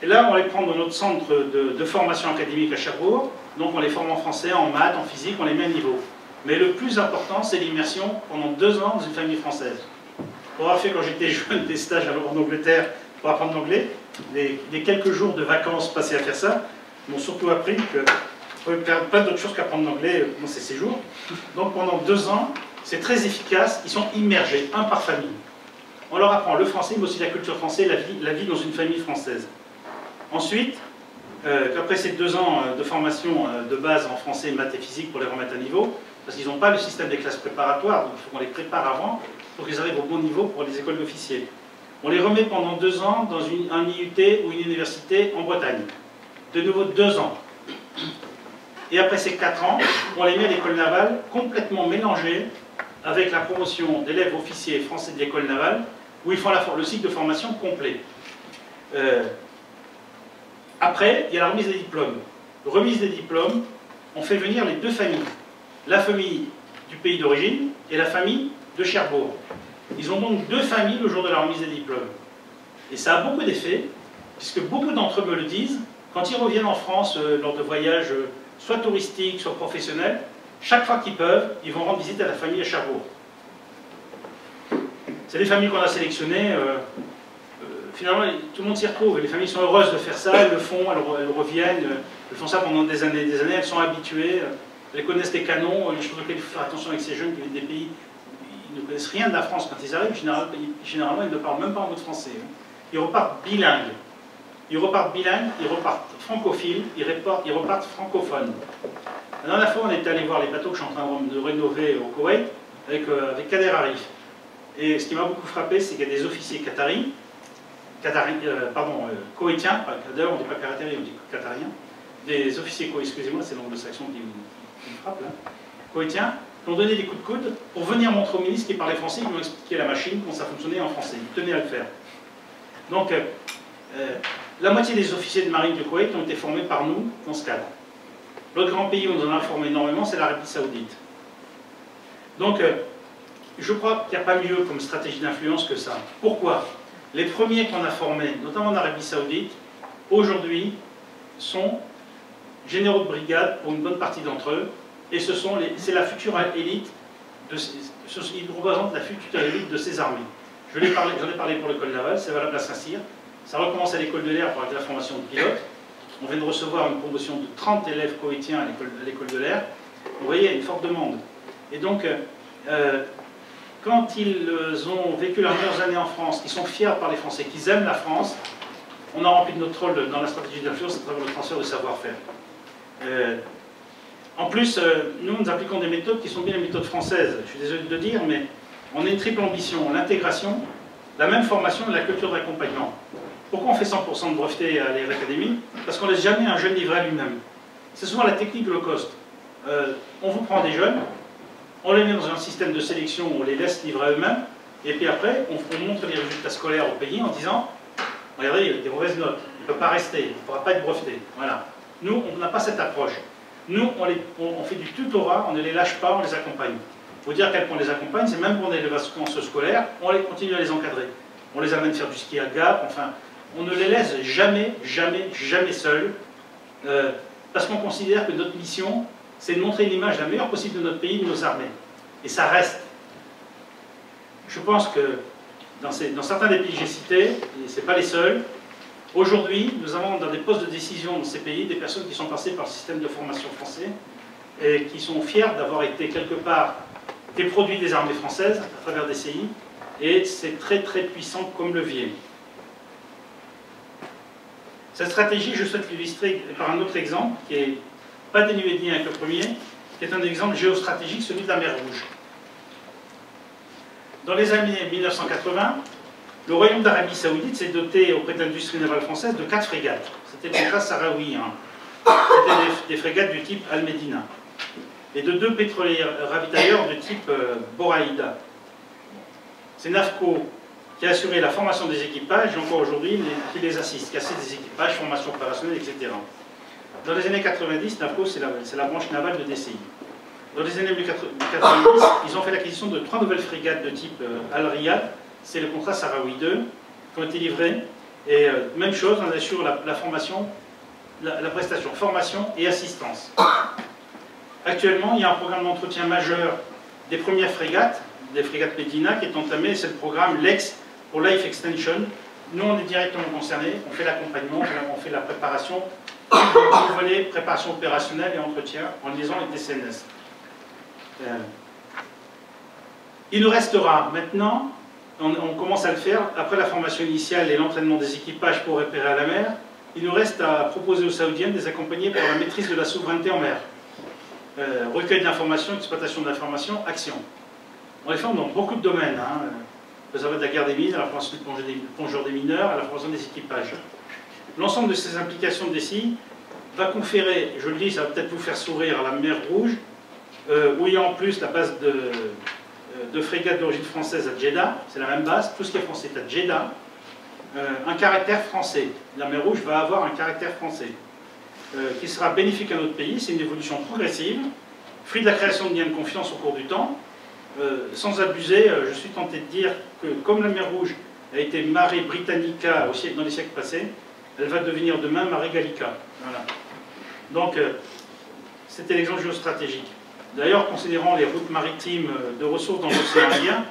A: Et là, on les prend dans notre centre de formation académique à Cherbourg, donc on les forme en français, en maths, en physique, on les met à niveau. Mais le plus important, c'est l'immersion pendant 2 ans dans une famille française. Pour avoir fait, quand j'étais jeune, des stages en Angleterre pour apprendre l'anglais, les quelques jours de vacances passés à faire ça m'ont surtout appris que on peut faire plein d'autres choses qu'apprendre l'anglais dans ces séjours. Donc pendant 2 ans, c'est très efficace, ils sont immergés, un par famille. On leur apprend le français, mais aussi la culture française, la vie dans une famille française. Ensuite, après ces 2 ans de formation de base en français, maths et physique pour les remettre à niveau, parce qu'ils n'ont pas le système des classes préparatoires, donc il faut qu'on les prépare avant pour qu'ils arrivent au bon niveau pour les écoles d'officiers. On les remet pendant 2 ans dans un IUT ou une université en Bretagne. De nouveau 2 ans. Et après ces 4 ans, on les met à l'école navale complètement mélangée avec la promotion d'élèves officiers français de l'école navale, où ils font le cycle de formation complet. Après, il y a la remise des diplômes. Remise des diplômes, on fait venir les 2 familles. La famille du pays d'origine et la famille de Cherbourg. Ils ont donc 2 familles le jour de la remise des diplômes. Et ça a beaucoup d'effets, puisque beaucoup d'entre eux me le disent, quand ils reviennent en France lors de voyages soit touristiques, soit professionnels, chaque fois qu'ils peuvent, ils vont rendre visite à la famille à Cherbourg. C'est des familles qu'on a sélectionnées. Finalement, tout le monde s'y retrouve. Les familles sont heureuses de faire ça, elles le font, elles reviennent, elles font ça pendant des années, elles sont habituées, elles connaissent les canons. Les choses auxquelles il faut faire attention avec ces jeunes qui viennent des pays, ils ne connaissent rien de la France quand ils arrivent, généralement ils ne parlent même pas un mot de français. Ils repartent bilingues. Ils repartent francophiles, ils repartent francophones. La dernière fois, on était allé voir les bateaux que je suis en train de rénover au Koweït avec Kader Arif. Et ce qui m'a beaucoup frappé, c'est qu'il y a des officiers koweïtiens, d'ailleurs on ne dit pas qataris, on dit qatariens, des officiers excusez-moi, c'est l'anglo-saxon qui me frappe là, koweïtiens, qui ont donné des coups de coude pour venir montrer au ministre qui parlait français, qui m'ont expliqué la machine, comment ça fonctionnait en français. Ils tenaient à le faire. Donc, la moitié des officiers de marine du Koweït ont été formés par nous dans ce cadre. L'autre grand pays où on en a formé énormément, c'est l'Arabie Saoudite. Donc, je crois qu'il n'y a pas mieux comme stratégie d'influence que ça. Pourquoi? Les premiers qu'on a formés, notamment en Arabie Saoudite, aujourd'hui, sont généraux de brigade pour une bonne partie d'entre eux, et c'est la future élite, ils représentent la future élite de ces armées. J'en ai parlé pour l'école navale, c'est valable à Saint-Cyr, ça recommence à l'école de l'air pour la formation de pilotes, On vient de recevoir une promotion de 30 élèves koweïtiens à l'école de l'air. Vous voyez, il y a une forte demande. Et donc, quand ils ont vécu leurs meilleures années en France, qu'ils sont fiers par les Français, qu'ils aiment la France, on a rempli notre rôle dans la stratégie d'influence à travers le transfert de savoir-faire. En plus, nous appliquons des méthodes qui sont bien les méthodes françaises. Je suis désolé de le dire, mais on a une triple ambition, l'intégration, la même formation et la culture d'accompagnement. Pourquoi on fait 100% de brevetés à l'Air Academy? Parce qu'on ne laisse jamais un jeune livrer à lui-même. C'est souvent la technique low cost. On vous prend des jeunes, on les met dans un système de sélection où on les laisse livrer à eux-mêmes, et puis après, on montre les résultats scolaires au pays en disant « Regardez, il a des mauvaises notes, il ne peut pas rester, il ne pourra pas être breveté. » Voilà. Nous, on n'a pas cette approche. Nous, on fait du tutorat, on ne les lâche pas, on les accompagne. Il faut dire à quel point on les accompagne, c'est même pour des vacances scolaires, on continue à les encadrer. On les amène faire du ski à Gap, enfin, on ne les laisse jamais, jamais, jamais seuls, parce qu'on considère que notre mission, c'est de montrer une image la meilleure possible de notre pays, de nos armées. Et ça reste. Je pense que dans certains des pays que j'ai cités, et ce n'est pas les seuls, aujourd'hui, nous avons dans des postes de décision dans ces pays des personnes qui sont passées par le système de formation français et qui sont fiers d'avoir été quelque part des produits des armées françaises à travers des CI, et c'est très très puissant comme levier. Cette stratégie, je souhaite l'illustrer par un autre exemple qui n'est pas dénué de lien avec le premier, qui est un exemple géostratégique, celui de la mer Rouge. Dans les années 1980, le Royaume d'Arabie Saoudite s'est doté auprès de l'industrie navale française de 4 frégates. C'était le contrat Sahraoui. C'était des frégates du type Al-Medina. Et de 2 pétroliers ravitailleurs de type Boraïda. C'est NAFCO qui a assuré la formation des équipages, et encore aujourd'hui, qui les assiste, qui assiste des équipages, formation opérationnelle, etc. Dans les années 90, NAFCO, c'est la branche navale de DCI. Dans les années 90, ils ont fait l'acquisition de 3 nouvelles frégates de type Al-Riyad, c'est le contrat Sahraoui 2, qui ont été livrés. Et même chose, on assure la formation, la prestation, formation et assistance. Actuellement, il y a un programme d'entretien majeur des premières frégates, des frégates Medina, qui est entamé, c'est le programme LEX pour Life Extension. Nous, on est directement concernés, on fait l'accompagnement, on fait la préparation, le volet préparation opérationnelle et entretien en liaison avec des CNS. Il nous restera maintenant, on commence à le faire, après la formation initiale et l'entraînement des équipages pour repérer à la mer, il nous reste à proposer aux Saoudiens de les accompagner pour la maîtrise de la souveraineté en mer. Recueil d'informations, exploitation d'informations, action. On les forme dans beaucoup de domaines. Ça va de la guerre des mines, à la formation du plongeur des mineurs, à la formation des équipages. L'ensemble de ces implications de DCI va conférer, je le dis, ça va peut-être vous faire sourire, à la mer Rouge, où il y a en plus la base de frégates d'origine française à Jeddah, c'est la même base, tout ce qui est français est à Jeddah, un caractère français. La mer Rouge va avoir un caractère français, qui sera bénéfique à notre pays. C'est une évolution progressive, fruit de la création de liens de confiance au cours du temps. Sans abuser, je suis tenté de dire que comme la mer Rouge a été marée Britannica dans les siècles passés, elle va devenir demain marée Gallica. Voilà. Donc, c'était l'exemple géostratégique. D'ailleurs, considérant les routes maritimes de ressources dans l'océan Indien,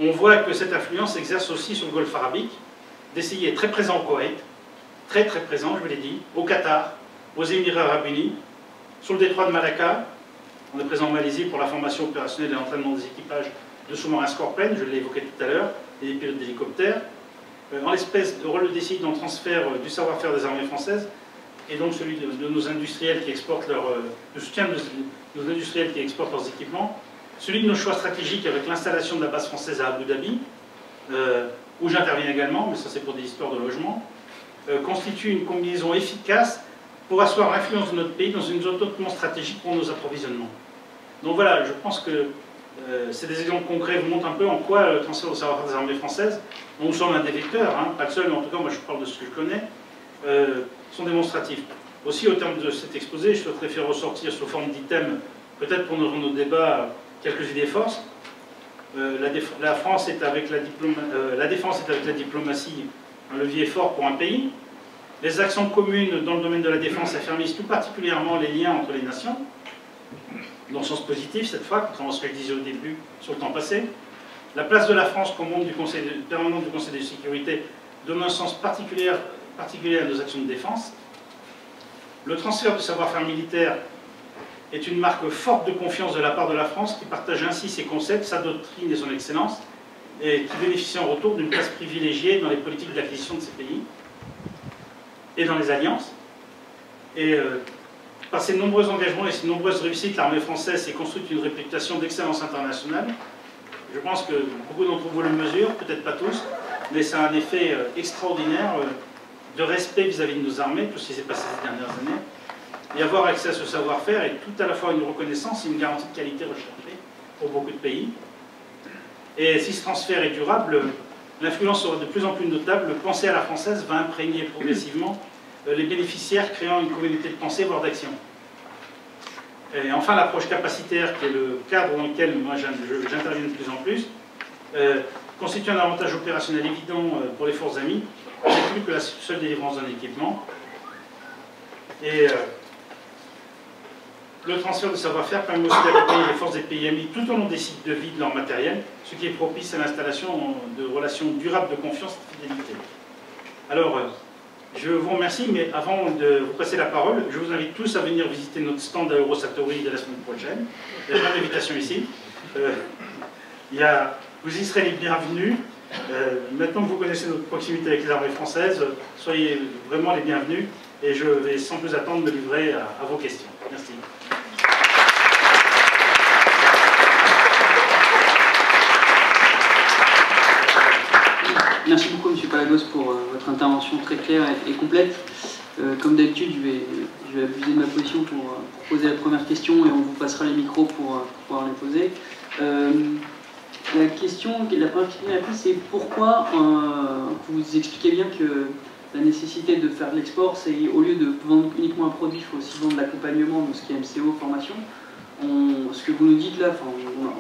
A: on voit que cette influence s'exerce aussi sur le Golfe arabique. DCI est très présent au Koweït, très présent, je vous l'ai dit, au Qatar, aux Émirats arabes unis, sur le détroit de Malacca. On est présent en Malaisie pour la formation opérationnelle et l'entraînement des équipages de sous-marins Scorpion, je l'ai évoqué tout à l'heure, et des pilotes d'hélicoptères. En l'espèce, le rôle de DCI dans le transfert du savoir-faire des armées françaises, et donc celui de nos industriels qui exportent le soutien de nos industriels qui exportent leurs équipements, celui de nos choix stratégiques avec l'installation de la base française à Abu Dhabi, où j'interviens également, mais ça c'est pour des histoires de logement, constitue une combinaison efficace pour asseoir l'influence de notre pays dans une zone hautement stratégique pour nos approvisionnements. Donc voilà, je pense que c'est des exemples concrets, vous montrent un peu en quoi le transfert de savoir-faire des armées françaises, dont nous sommes un des vecteurs, pas le seul, mais en tout cas moi je parle de ce que je connais, sont démonstratifs. Aussi, au terme de cet exposé, je souhaiterais faire ressortir sous forme d'items, peut-être pour nos débats, quelques idées forces. La France est avec la défense est avec la diplomatie un levier fort pour un pays. Les actions communes dans le domaine de la défense affermissent tout particulièrement les liens entre les nations, dans le sens positif cette fois, contrairement à ce que je disais au début sur le temps passé. La place de la France comme membre permanent du Conseil de sécurité donne un sens particulier à nos actions de défense. Le transfert de savoir-faire militaire est une marque forte de confiance de la part de la France qui partage ainsi ses concepts, sa doctrine et son excellence, et qui bénéficie en retour d'une place privilégiée dans les politiques d'acquisition de ces pays et dans les alliances. Et par ses nombreux engagements et ses nombreuses réussites, l'armée française s'est construite une réputation d'excellence internationale. Je pense que beaucoup d'entre vous le mesurent, peut-être pas tous, mais c'est un effet extraordinaire de respect vis-à-vis de nos armées, tout ce qui s'est passé ces dernières années. Et avoir accès à ce savoir-faire est tout à la fois une reconnaissance et une garantie de qualité recherchée pour beaucoup de pays. Et si ce transfert est durable, l'influence sera de plus en plus notable. Le penser à la française va imprégner progressivement les bénéficiaires, créant une communauté de pensée, voire d'action. Et enfin, l'approche capacitaire, qui est le cadre dans lequel moi j'interviens de plus en plus, constitue un avantage opérationnel évident pour les forces amies, c'est plus que la seule délivrance d'un équipement. Et le transfert de savoir-faire permet aussi d'accompagner les forces des pays amis tout au long des cycles de vie de leur matériel, ce qui est propice à l'installation de relations durables de confiance et de fidélité. Alors, je vous remercie, mais avant de vous passer la parole, je vous invite tous à venir visiter notre stand à Eurosatory dès la semaine prochaine. Il y a plein d'invitations ici. Vous y serez les bienvenus. Maintenant que vous connaissez notre proximité avec les armées françaises, soyez vraiment les bienvenus et je vais sans plus attendre me livrer à vos questions. Merci.
B: Merci beaucoup, M. Palagos, pour votre intervention très claire et complète. Comme d'habitude, je vais abuser de ma position pour poser la première question et on vous passera les micros pour pouvoir les poser. La première question qui m'a pris, c'est pourquoi vous expliquez bien que la nécessité de faire de l'export, c'est au lieu de vendre uniquement un produit, il faut aussi vendre l'accompagnement de ce qui est MCO, formation. Ce que vous nous dites là,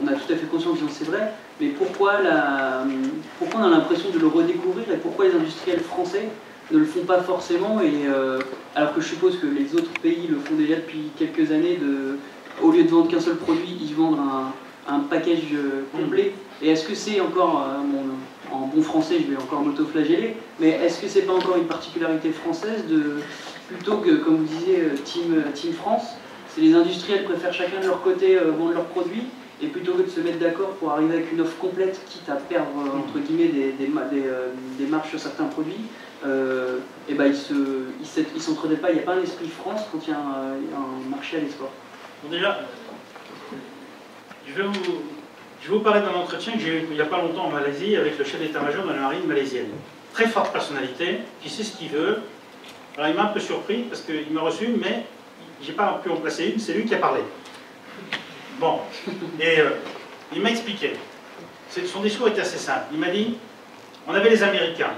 B: on a tout à fait conscience que c'est vrai, mais pourquoi on a l'impression de le redécouvrir et pourquoi les industriels français ne le font pas forcément, alors que je suppose que les autres pays le font déjà depuis quelques années, au lieu de vendre qu'un seul produit, ils vendent un package complet. Et est-ce que c'est encore, en bon français, je vais encore m'auto-flageller, mais est-ce que c'est pas encore une particularité française plutôt que, comme vous disiez, Team France, c'est les industriels préfèrent chacun de leur côté vendre leurs produits, et plutôt que de se mettre d'accord pour arriver avec une offre complète, quitte à perdre, entre guillemets, des marges sur certains produits, et ben ils s'entraidaient pas, il n'y a pas un esprit France quand il y a un marché à l'export.
A: Bon, déjà, je vais vous parler d'un entretien que j'ai eu il n'y a pas longtemps en Malaisie avec le chef d'état-major de la marine malaisienne. Très forte personnalité, qui sait ce qu'il veut. Alors il m'a un peu surpris parce qu'il m'a reçu, mais j'ai pas pu en placer une, c'est lui qui a parlé. Bon, et il m'a expliqué. Son discours était assez simple. Il m'a dit, on avait les Américains,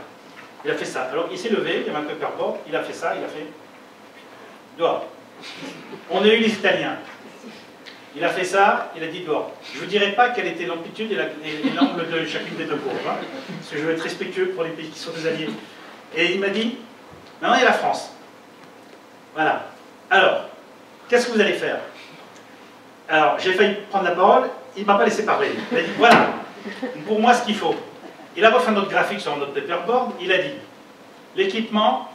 A: il a fait ça. Alors il s'est levé, il y avait un paperboard, il a fait ça, il a fait dehors. On a eu les Italiens. Il a fait ça, il a dit dehors. Je ne vous dirai pas quelle était l'amplitude et l'angle de chacune des deux courbes, hein, parce que je veux être respectueux pour les pays qui sont des alliés. Et il m'a dit, maintenant il y a la France. Voilà. Alors, qu'est-ce que vous allez faire? Alors, j'ai failli prendre la parole, il ne m'a pas laissé parler. Il a dit, voilà, pour moi ce qu'il faut. Il a refait notre graphique sur notre paperboard, il a dit, l'équipement,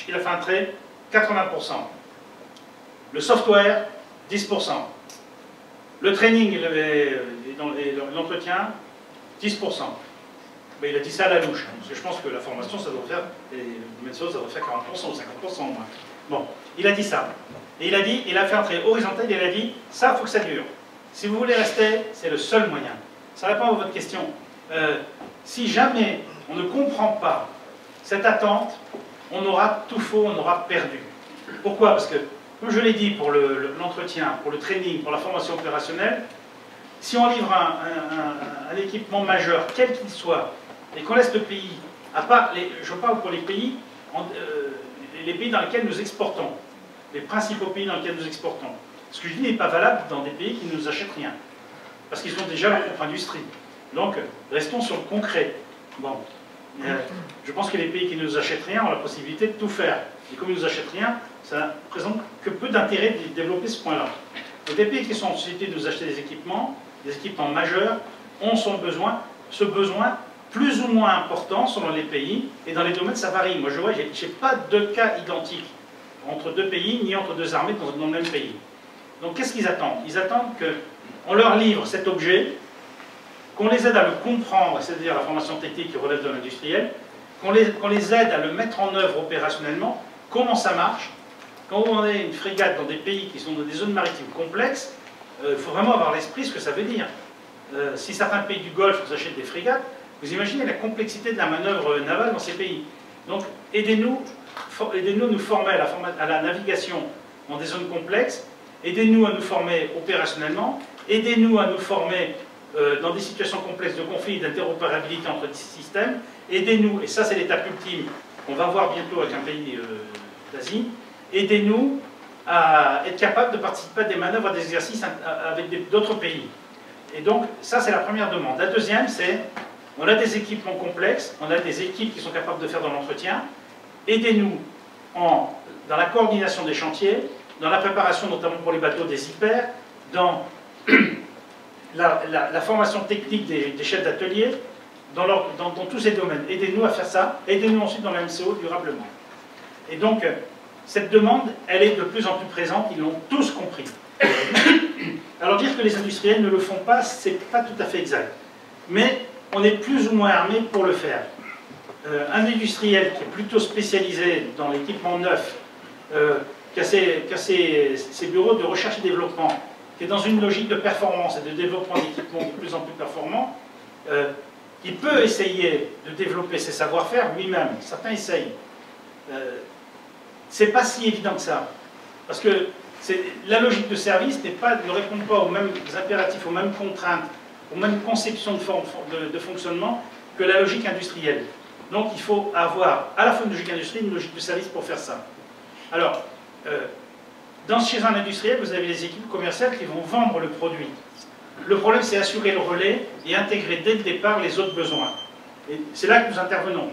A: il a fait un trait, 80%. Le software, 10%. Le training et l'entretien, 10%. Mais il a dit ça à la louche, hein, parce que je pense que la formation, ça doit faire, et le médecin, ça doit faire 40% ou 50% au moins. Bon, il a dit ça. Et il a fait un trait horizontal, et il a dit, ça, il faut que ça dure. Si vous voulez rester, c'est le seul moyen. Ça répond à votre question. Si jamais on ne comprend pas cette attente, on aura tout faux, on aura perdu. Pourquoi? Parce que, comme je l'ai dit pour l'entretien, pour le training, pour la formation opérationnelle, si on livre un équipement majeur, quel qu'il soit, et qu'on laisse le pays, à part, je parle pour les pays dans lesquels nous exportons, les principaux pays dans lesquels nous exportons. Ce que je dis n'est pas valable dans des pays qui ne nous achètent rien, parce qu'ils ont déjà leur propre industrie. Donc, restons sur le concret. Bon. Je pense que les pays qui ne nous achètent rien ont la possibilité de tout faire. Et comme ils ne nous achètent rien, ça ne présente que peu d'intérêt de développer ce point-là. Donc les pays qui sont en société de nous acheter des équipements majeurs, ont ce besoin plus ou moins important selon les pays, et dans les domaines ça varie. Moi je vois, j'ai pas de cas identiques. entre deux pays, ni entre deux armées dans le même pays. Donc qu'est-ce qu'ils attendent? Ils attendent qu'on leur livre cet objet, qu'on les aide à le comprendre, c'est-à-dire la formation technique qui relève de l'industriel, qu'on les aide à le mettre en œuvre opérationnellement, comment ça marche. Quand on est une frégate dans des pays qui sont dans des zones maritimes complexes, il faut vraiment avoir l'esprit ce que ça veut dire. Si certains pays du Golfe nous achètent des frégates, vous imaginez la complexité de la manœuvre navale dans ces pays. Donc aidez-nous à nous former à la navigation dans des zones complexes, aidez-nous à nous former opérationnellement, aidez-nous à nous former dans des situations complexes de conflit, d'interopérabilité entre des systèmes, aidez-nous, et ça c'est l'étape ultime qu'on va voir bientôt avec un pays d'Asie, aidez-nous à être capable de participer à des manœuvres, à des exercices avec d'autres pays. Et donc, ça c'est la première demande. La deuxième, c'est, on a des équipements complexes, on a des équipes qui sont capables de faire de l'entretien, aidez-nous dans la coordination des chantiers, dans la préparation notamment pour les bateaux des hyper, dans la formation technique des chefs d'atelier, dans tous ces domaines. Aidez-nous à faire ça, aidez-nous ensuite dans la MCO durablement. Et donc, cette demande, elle est de plus en plus présente, ils l'ont tous compris. Alors dire que les industriels ne le font pas, c'est pas tout à fait exact. Mais on est plus ou moins armé pour le faire. Un industriel qui est plutôt spécialisé dans l'équipement neuf, qui a ses bureaux de recherche et développement, qui est dans une logique de performance et de développement d'équipements de plus en plus performants, il peut essayer de développer ses savoir-faire lui-même. Certains essayent. C'est pas si évident que ça. Parce que la logique de service ne répond pas aux mêmes impératifs, aux mêmes contraintes, aux mêmes conceptions de fonctionnement que la logique industrielle. Donc il faut avoir à la fois une logique industrielle et une logique de service pour faire ça. Alors, chez un industriel, vous avez les équipes commerciales qui vont vendre le produit. Le problème, c'est assurer le relais et intégrer dès le départ les autres besoins. Et c'est là que nous intervenons.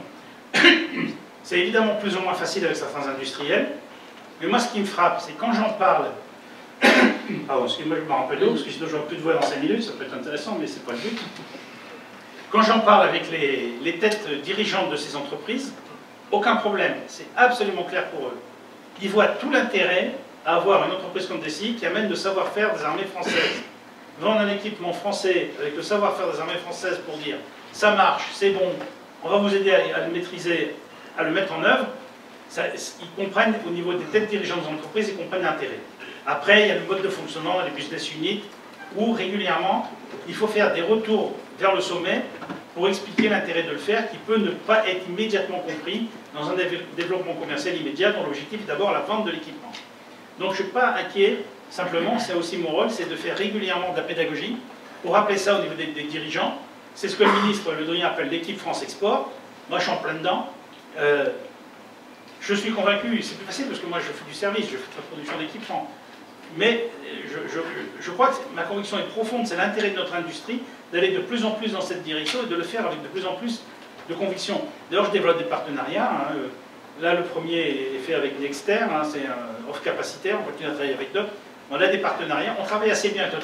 A: C'est évidemment plus ou moins facile avec certains industriels, mais moi, ce qui me frappe, c'est quand j'en parle... Pardon, excusez-moi, je me rends un peu d'eau, parce que sinon, j'aurai plus de voix dans 5 minutes, ça peut être intéressant, mais c'est pas le but. Quand j'en parle avec les têtes dirigeantes de ces entreprises, aucun problème, c'est absolument clair pour eux. Ils voient tout l'intérêt à avoir une entreprise comme DCI qui amène le savoir-faire des armées françaises. Vendre un équipement français avec le savoir-faire des armées françaises pour dire ça marche, c'est bon, on va vous aider à le maîtriser, à le mettre en œuvre, ils comprennent au niveau des têtes dirigeantes des entreprises, ils comprennent l'intérêt. Après, il y a le mode de fonctionnement, les business units, où régulièrement, il faut faire des retours vers le sommet pour expliquer l'intérêt de le faire, qui peut ne pas être immédiatement compris dans un développement commercial immédiat, dont l'objectif est d'abord la vente de l'équipement. Donc je ne suis pas inquiet, simplement, c'est aussi mon rôle, c'est de faire régulièrement de la pédagogie, pour rappeler ça au niveau des dirigeants. C'est ce que le ministre Le Drian appelle l'équipe France Export. Moi, je suis en plein dedans. Je suis convaincu, c'est plus facile parce que moi, je fais du service, je fais de la production d'équipement. Mais je crois que ma conviction est profonde, c'est l'intérêt de notre industrie d'aller de plus en plus dans cette direction et de le faire avec de plus en plus de conviction. D'ailleurs, je développe des partenariats. Là, le premier est fait avec Nexter, c'est un offre capacitaire, on continue à travailler avec d'autres. On a des partenariats, on travaille assez bien avec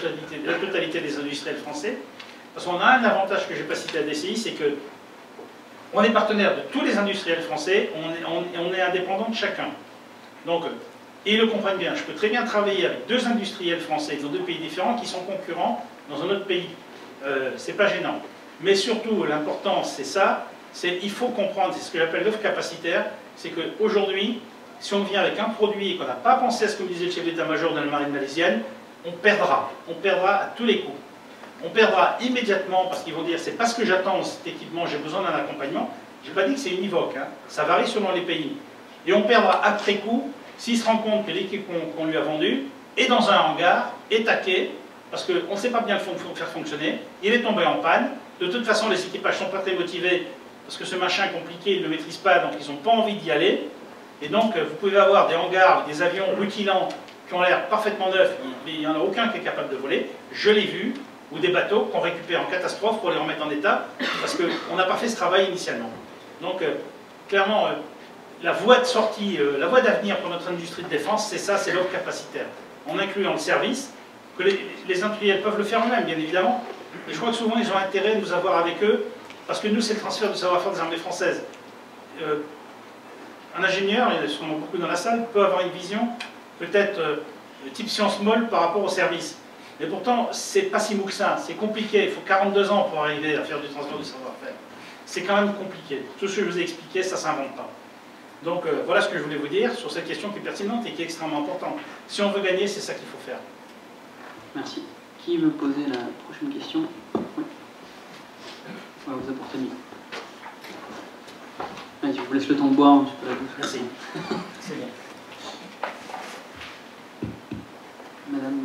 A: la totalité des industriels français, parce qu'on a un avantage que je n'ai pas cité à DCI, c'est que on est partenaire de tous les industriels français, on est indépendant de chacun. Donc, et ils le comprennent bien. Je peux très bien travailler avec deux industriels français dans deux pays différents qui sont concurrents dans un autre pays. C'est pas gênant. Mais surtout, l'important, c'est ça, c'est il faut comprendre, c'est ce que j'appelle l'offre capacitaire, c'est qu'aujourd'hui, si on vient avec un produit et qu'on n'a pas pensé à ce que me disait le chef d'état-major de la marine malaisienne, on perdra à tous les coups. On perdra immédiatement parce qu'ils vont dire c'est parce que j'attends cet équipement, j'ai besoin d'un accompagnement. Je n'ai pas dit que c'est univoque, ça varie selon les pays. Et on perdra après coup s'il se rend compte que l'équipement qu'on lui a vendu est dans un hangar, est taqué, parce qu'on ne sait pas bien le faire fonctionner, il est tombé en panne. De toute façon, les équipages ne sont pas très motivés parce que ce machin compliqué, ils ne le maîtrisent pas, donc ils n'ont pas envie d'y aller. Et donc, vous pouvez avoir des hangars, des avions rutilants qui ont l'air parfaitement neufs, mais il n'y en a aucun qui est capable de voler. Je l'ai vu. Ou des bateaux qu'on récupère en catastrophe pour les remettre en état, parce qu'on n'a pas fait ce travail initialement. Donc, clairement, la voie de sortie, la voie d'avenir pour notre industrie de défense, c'est ça, c'est l'offre capacitaire. En incluant le service, que les industriels peuvent le faire eux-mêmes, bien évidemment, et je crois que souvent, ils ont intérêt de nous avoir avec eux, parce que nous, c'est le transfert de savoir-faire des armées françaises. Un ingénieur, il y en a sûrement beaucoup dans la salle, peut avoir une vision peut-être type science molle par rapport au service. Mais pourtant, c'est pas si mou que ça, c'est compliqué, il faut 42 ans pour arriver à faire du transfert de savoir-faire. C'est quand même compliqué. Tout ce que je vous ai expliqué, ça ne s'invente pas. Donc voilà ce que je voulais vous dire sur cette question qui est pertinente et qui est extrêmement importante. Si on veut gagner, c'est ça qu'il faut faire.
B: Merci. Qui veut poser la prochaine question? Oui. On va vous apporter le micro. Allez, je vous laisse le temps de boire un petit peu la douce.
A: Merci. C'est bon.
B: Madame,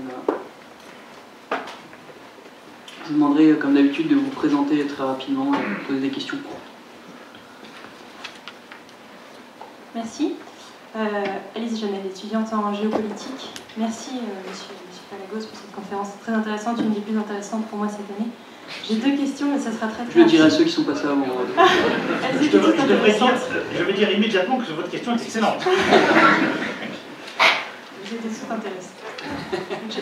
B: je vous demanderai, comme d'habitude, de vous présenter très rapidement et de poser des questions courtes.
C: Merci. Alice Janel, étudiante en géopolitique. Merci, monsieur Palagos, pour cette conférence très intéressante, une des plus intéressantes pour moi cette année. J'ai deux questions, mais ça sera très
B: Je le dirai à ceux qui sont passés avant.
A: Je vais dire immédiatement que votre question est excellente.
C: J'étais tout intéressée.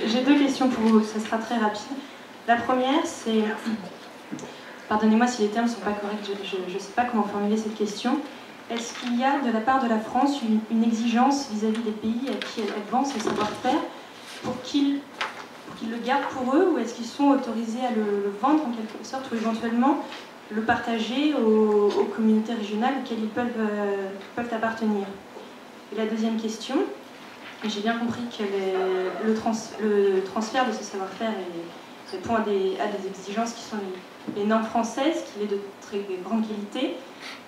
C: J'ai deux questions pour vous, ça sera très rapide. La première, c'est... Pardonnez-moi si les termes ne sont pas corrects, je ne sais pas comment formuler cette question. Est-ce qu'il y a de la part de la France une exigence vis-à-vis des pays à qui elle vend ce savoir-faire pour qu'ils le gardent pour eux, ou est-ce qu'ils sont autorisés à le vendre en quelque sorte, ou éventuellement le partager aux communautés régionales auxquelles ils peuvent appartenir? Et la deuxième question, j'ai bien compris que le transfert de ce savoir-faire répond à des exigences qui sont les normes françaises, qu'il est de très grande qualité,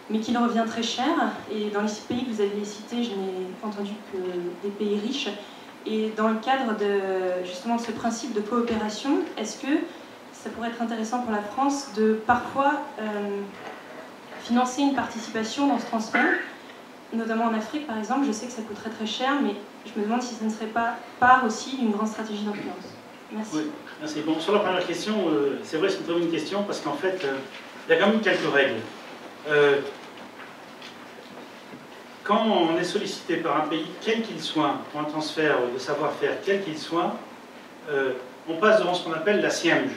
C: mais qu'il revient très cher. Et dans les pays que vous aviez cités, je n'ai entendu que des pays riches. Et dans le cadre justement de ce principe de coopération, est-ce que ça pourrait être intéressant pour la France de parfois financer une participation dans ce transfert, notamment en Afrique par exemple? Je sais que ça coûte très très cher, mais je me demande si ce ne serait pas part aussi d'une grande stratégie d'influence. Merci.
A: Oui, merci. Bon, sur la première question, c'est vrai, c'est une très bonne question, parce qu'en fait, il y a quand même quelques règles. Quand on est sollicité par un pays, quel qu'il soit, pour un transfert de savoir-faire, quel qu'il soit, on passe devant ce qu'on appelle la SIEMG.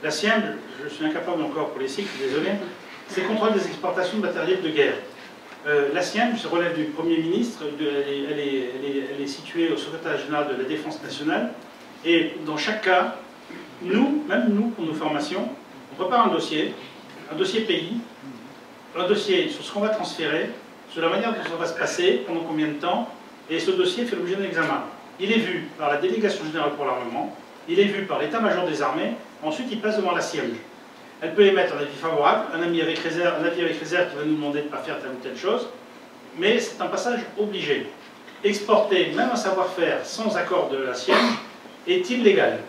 A: La SIEMG, je suis incapable encore pour les cycles, désolé, c'est le contrôle des exportations de matériel de guerre. La SIEMG, ça relève du Premier ministre, elle est située au secrétaire général de la Défense nationale, et dans chaque cas, même nous, pour nos formations, on prépare un dossier pays, un dossier sur ce qu'on va transférer, sur la manière dont ça va se passer, pendant combien de temps, et ce dossier fait l'objet d'un examen. Il est vu par la délégation générale pour l'armement, il est vu par l'état-major des armées, ensuite il passe devant la SIEMG. Elle peut émettre un avis favorable, un avis avec réserve qui va nous demander de ne pas faire telle ou telle chose, mais c'est un passage obligé. Exporter même un savoir-faire sans accord de la SIEMG est illégal.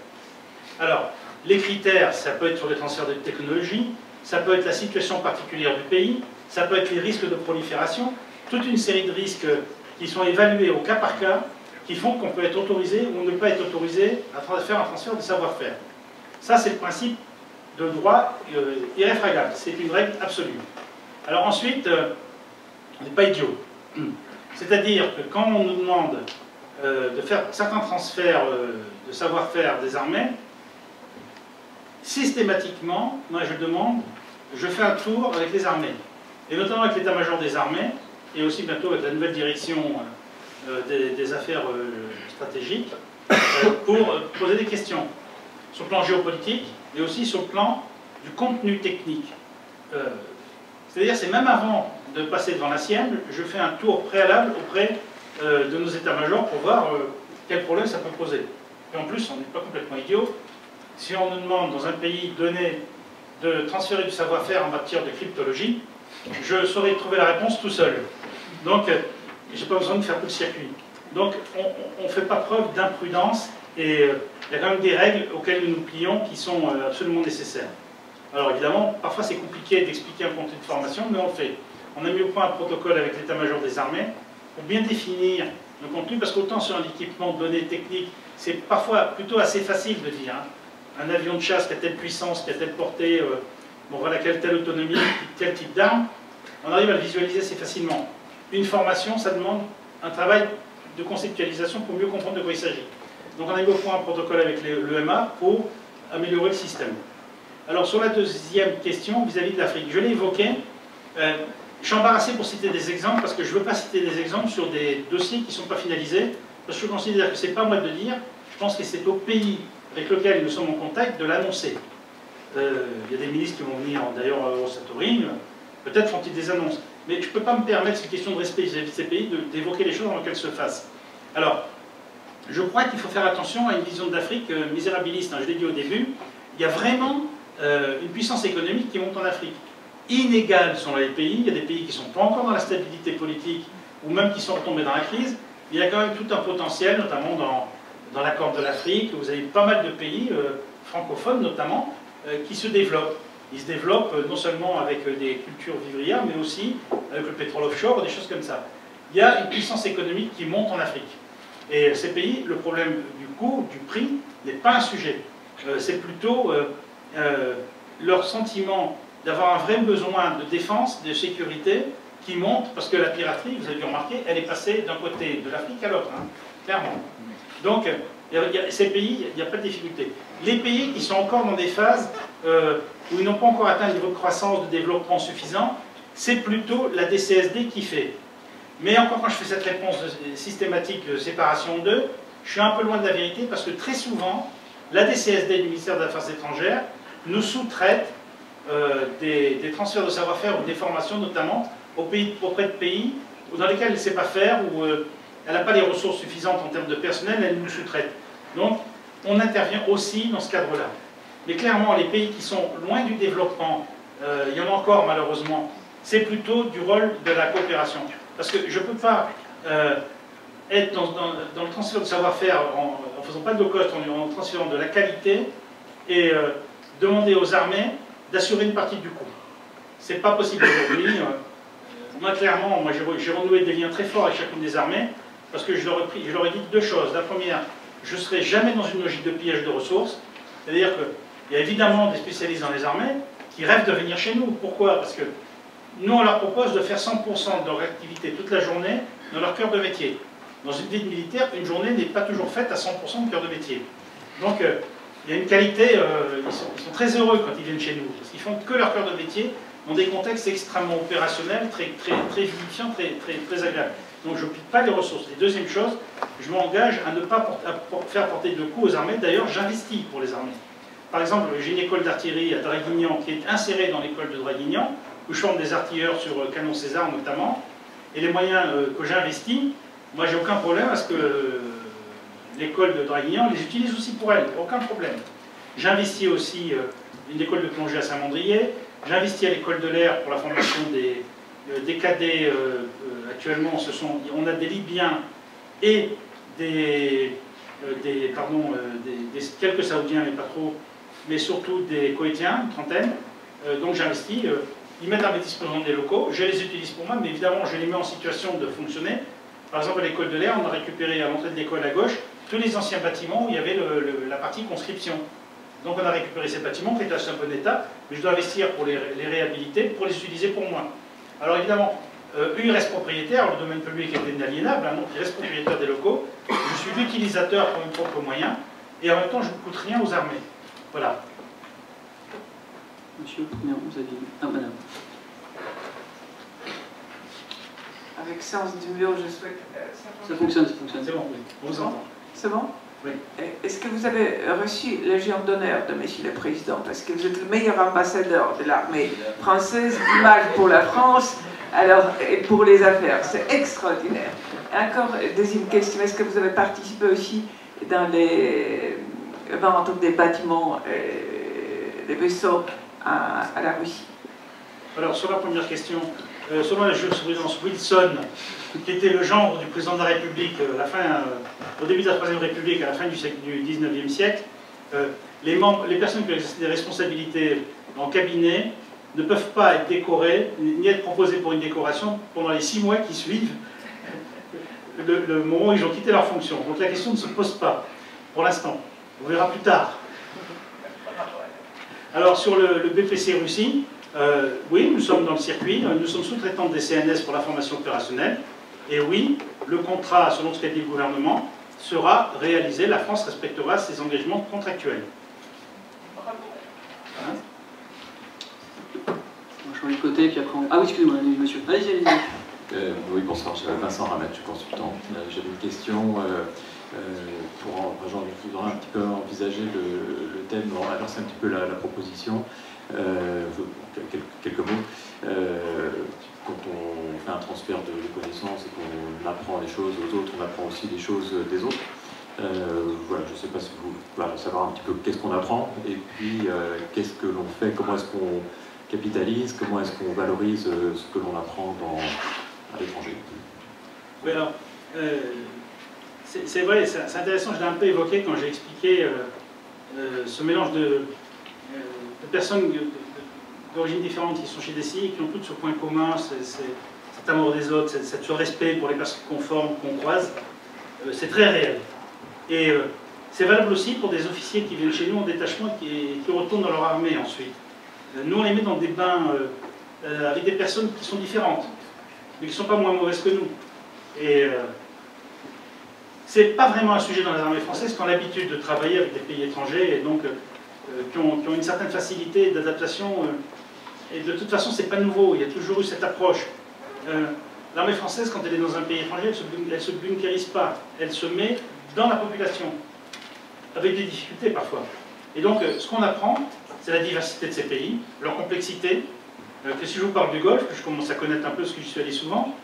A: Alors, les critères, ça peut être sur les transferts de technologie, ça peut être la situation particulière du pays, ça peut être les risques de prolifération, toute une série de risques qui sont évalués au cas par cas, qui font qu'on peut être autorisé ou ne pas être autorisé à faire un transfert de savoir-faire. Ça, c'est le principe de droit irréfragable. C'est une règle absolue. Alors ensuite, on n'est pas idiot. C'est-à-dire que quand on nous demande de faire certains transferts de savoir-faire des armées, systématiquement, moi je fais un tour avec les armées, et notamment avec l'état-major des armées, et aussi bientôt avec la nouvelle direction des affaires stratégiques, pour poser des questions sur le plan géopolitique, mais aussi sur le plan du contenu technique. C'est-à-dire, c'est même avant de passer devant la SIEMG, je fais un tour préalable auprès de nos états-majors pour voir quel problème ça peut poser. Et en plus, on n'est pas complètement idiot. Si on nous demande dans un pays donné de transférer du savoir-faire en matière de cryptologie, je saurais trouver la réponse tout seul. Donc, je n'ai pas besoin de faire tout le circuit. Donc, on ne fait pas preuve d'imprudence, et il y a quand même des règles auxquelles nous nous plions qui sont absolument nécessaires. Alors évidemment, parfois c'est compliqué d'expliquer un contenu de formation, mais on le fait. On a mis au point un protocole avec l'état-major des armées pour bien définir le contenu, parce qu'autant sur un équipement de données techniques, c'est parfois plutôt assez facile de dire, hein, un avion de chasse qui a telle puissance, qui a telle portée, bon voilà, telle autonomie, tel type d'arme, on arrive à le visualiser assez facilement. Une formation, ça demande un travail de conceptualisation pour mieux comprendre de quoi il s'agit. Donc on a mis au point un protocole avec l'EMA pour améliorer le système. Alors sur la deuxième question, vis-à-vis de l'Afrique, je l'ai évoqué, Je suis embarrassé pour citer des exemples, parce que je ne veux pas citer des exemples sur des dossiers qui ne sont pas finalisés, parce que je considère que ce n'est pas moi de le dire, je pense que c'est au pays avec lequel nous sommes en contact de l'annoncer. Il y a des ministres qui vont venir, d'ailleurs, au Satoring, peut-être font-ils des annonces. Mais je ne peux pas me permettre, c'est une question de respect vis-à-vis de ces pays, d'évoquer les choses avant qu'elles se fassent. Alors, je crois qu'il faut faire attention à une vision de l'Afrique misérabiliste, hein, je l'ai dit au début. Il y a vraiment une puissance économique qui monte en Afrique. Inégales sont les pays, il y a des pays qui ne sont pas encore dans la stabilité politique, ou même qui sont retombés dans la crise. Il y a quand même tout un potentiel, notamment dans la Corne de l'Afrique. Vous avez pas mal de pays, francophones notamment, qui se développent. Ils se développent non seulement avec des cultures vivrières, mais aussi avec le pétrole offshore, des choses comme ça. Il y a une puissance économique qui monte en Afrique. Et ces pays, le problème du coût, du prix, n'est pas un sujet. C'est plutôt leur sentiment d'avoir un vrai besoin de défense, de sécurité, qui monte, parce que la piraterie, vous avez dû remarquer, elle est passée d'un côté de l'Afrique à l'autre, hein, clairement. Donc, ces pays, il n'y a pas de difficulté. Les pays qui sont encore dans des phases où ils n'ont pas encore atteint un niveau de croissance, de développement suffisant, c'est plutôt la DCSD qui fait. Mais encore quand je fais cette réponse systématique de séparation en deux, je suis un peu loin de la vérité, parce que très souvent, la DCSD du ministère des Affaires étrangères nous sous-traite des transferts de savoir-faire ou des formations, notamment auprès de pays dans lesquels elle ne sait pas faire, où elle n'a pas les ressources suffisantes en termes de personnel, elle nous sous-traite. Donc, on intervient aussi dans ce cadre-là. Mais clairement, les pays qui sont loin du développement, il y en a encore malheureusement, c'est plutôt du rôle de la coopération. Parce que je ne peux pas être dans le transfert de savoir-faire en ne faisant pas de low cost, en transférant de la qualité et demander aux armées d'assurer une partie du coût. C'est pas possible aujourd'hui. Moi, clairement, j'ai renoué des liens très forts avec chacune des armées, parce que je leur ai dit deux choses. La première, je ne serai jamais dans une logique de pillage de ressources. C'est-à-dire qu'il y a évidemment des spécialistes dans les armées qui rêvent de venir chez nous. Pourquoi? Parce que nous, on leur propose de faire 100% de leur activité toute la journée dans leur cœur de métier. Dans une ville militaire, une journée n'est pas toujours faite à 100% de cœur de métier. Donc, il y a une qualité, ils sont très heureux quand ils viennent chez nous, parce qu'ils font que leur cœur de métier dans des contextes extrêmement opérationnels, très vivifiants, très agréables. Donc je ne pique pas les ressources. Et deuxième chose, je m'engage à ne pas faire porter de coûts aux armées. D'ailleurs, j'investis pour les armées. Par exemple, j'ai une école d'artillerie à Draguignan qui est insérée dans l'école de Draguignan, où je forme des artilleurs sur canon César notamment. Et les moyens que j'investis, moi j'ai aucun problème à ce que l'école de Draguignan les utilise aussi pour elle, aucun problème. J'investis aussi une école de plongée à Saint-Mandrier, j'investis à l'école de l'air pour la formation des cadets. Actuellement, on a des Libyens et quelques Saoudiens, mais pas trop, mais surtout des Koweïtiens, une trentaine. Donc j'investis, ils mettent à ma disposition des locaux, je les utilise pour moi, mais évidemment je les mets en situation de fonctionner. Par exemple, à l'école de l'air, on a récupéré à l'entrée de l'école à gauche tous les anciens bâtiments où il y avait la partie conscription. Donc on a récupéré ces bâtiments qui étaient en bon état, mais je dois investir pour les réhabiliter, pour les utiliser pour moi. Alors évidemment, eux ils restent propriétaires, le domaine public est inaliénable, hein, donc ils restent propriétaires des locaux. Je suis l'utilisateur pour mes propres moyens, et en même temps je ne coûte rien aux armées. Voilà.
B: Monsieur, vous avez dit. Ah, madame.
D: Avec séance du bureau, je souhaite...
B: Ça fonctionne, ça fonctionne.
A: C'est bon, oui. On vous entend.
D: C'est bon?
A: Oui.
D: Est-ce que vous avez reçu la Légion d'honneur de Monsieur le Président? Parce que vous êtes le meilleur ambassadeur de l'armée française, d'image pour la France, alors, et pour les affaires. C'est extraordinaire. Encore, deuxième question, est-ce que vous avez participé aussi dans les ventes des bâtiments, des vaisseaux à la Russie?
A: Alors, sur la première question, selon la jurisprudence Wilson, qui était le gendre du président de la République au début de la Troisième République, à la fin du 19e siècle, les personnes qui exercent des responsabilités en cabinet ne peuvent pas être décorées, ni être proposées pour une décoration pendant les 6 mois qui suivent le moment où ils ont quitté leur fonction. Donc la question ne se pose pas, pour l'instant. On verra plus tard. Alors, sur le BPC Russie, oui, nous sommes dans le circuit, nous sommes sous-traitants des CNS pour la formation opérationnelle, et oui, le contrat, selon ce qu'a dit le gouvernement, sera réalisé, la France respectera ses engagements contractuels. Hein?
B: On va changer de côté, puis après Ah oui, excusez-moi, monsieur. Allez-y, allez-y.
E: Oui, bonsoir, je suis Vincent Ramet, je suis consultant. J'avais une question je voudrais un petit peu envisager le thème, inverser un petit peu la proposition. Quelques mots. Quand on fait un transfert de connaissances et qu'on apprend les choses aux autres, on apprend aussi les choses des autres. Voilà, je ne sais pas si vous voulez savoir un petit peu qu'est-ce qu'on apprend et puis qu'est-ce que l'on fait, comment est-ce qu'on capitalise, comment est-ce qu'on valorise ce que l'on apprend à l'étranger.
A: Oui, alors, c'est vrai, c'est intéressant, je l'ai un peu évoqué quand j'ai expliqué ce mélange de personnes d'origines différentes qui sont chez DCI et qui ont toutes ce point commun, cet amour des autres, ce respect pour les personnes conformes qu'on croise, c'est très réel. Et c'est valable aussi pour des officiers qui viennent chez nous en détachement et qui retournent dans leur armée ensuite. Nous, on les met dans des bains avec des personnes qui sont différentes, mais qui ne sont pas moins mauvaises que nous. Et c'est pas vraiment un sujet dans les armées françaises qui ont l'habitude de travailler avec des pays étrangers et donc qui ont une certaine facilité d'adaptation. Et de toute façon, c'est pas nouveau, il y a toujours eu cette approche. L'armée française, quand elle est dans un pays étranger, elle se bunkérise pas, elle se met dans la population, avec des difficultés parfois. Et donc, ce qu'on apprend, c'est la diversité de ces pays, leur complexité, que si je vous parle du Golfe, que je commence à connaître un peu, parce que j'y suis allé souvent,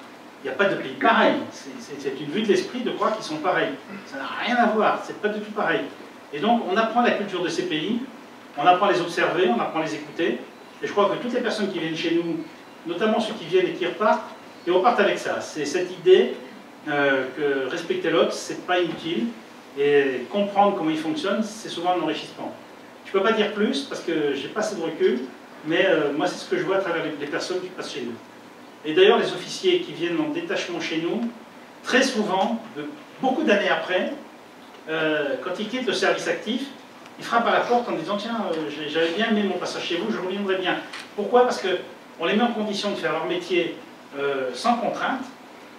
A: il n'y a pas de pays pareil. C'est une vue de l'esprit de croire qu'ils sont pareils. Ça n'a rien à voir, c'est pas du tout pareil. Et donc, on apprend la culture de ces pays, on apprend à les observer, on apprend à les écouter, et je crois que toutes les personnes qui viennent chez nous, notamment ceux qui viennent et qui repartent, ils repartent avec ça. C'est cette idée que respecter l'autre, c'est pas inutile, et comprendre comment il fonctionne, c'est souvent un enrichissement. Je ne peux pas dire plus, parce que j'ai pas assez de recul, mais moi c'est ce que je vois à travers les personnes qui passent chez nous. Et d'ailleurs, les officiers qui viennent en détachement chez nous, très souvent, beaucoup d'années après, quand ils quittent le service actif, ils frappent à la porte en disant « Tiens, j'avais bien aimé mon passage chez vous, je reviendrai bien. » Pourquoi? Parce qu'on les met en condition de faire leur métier sans contrainte,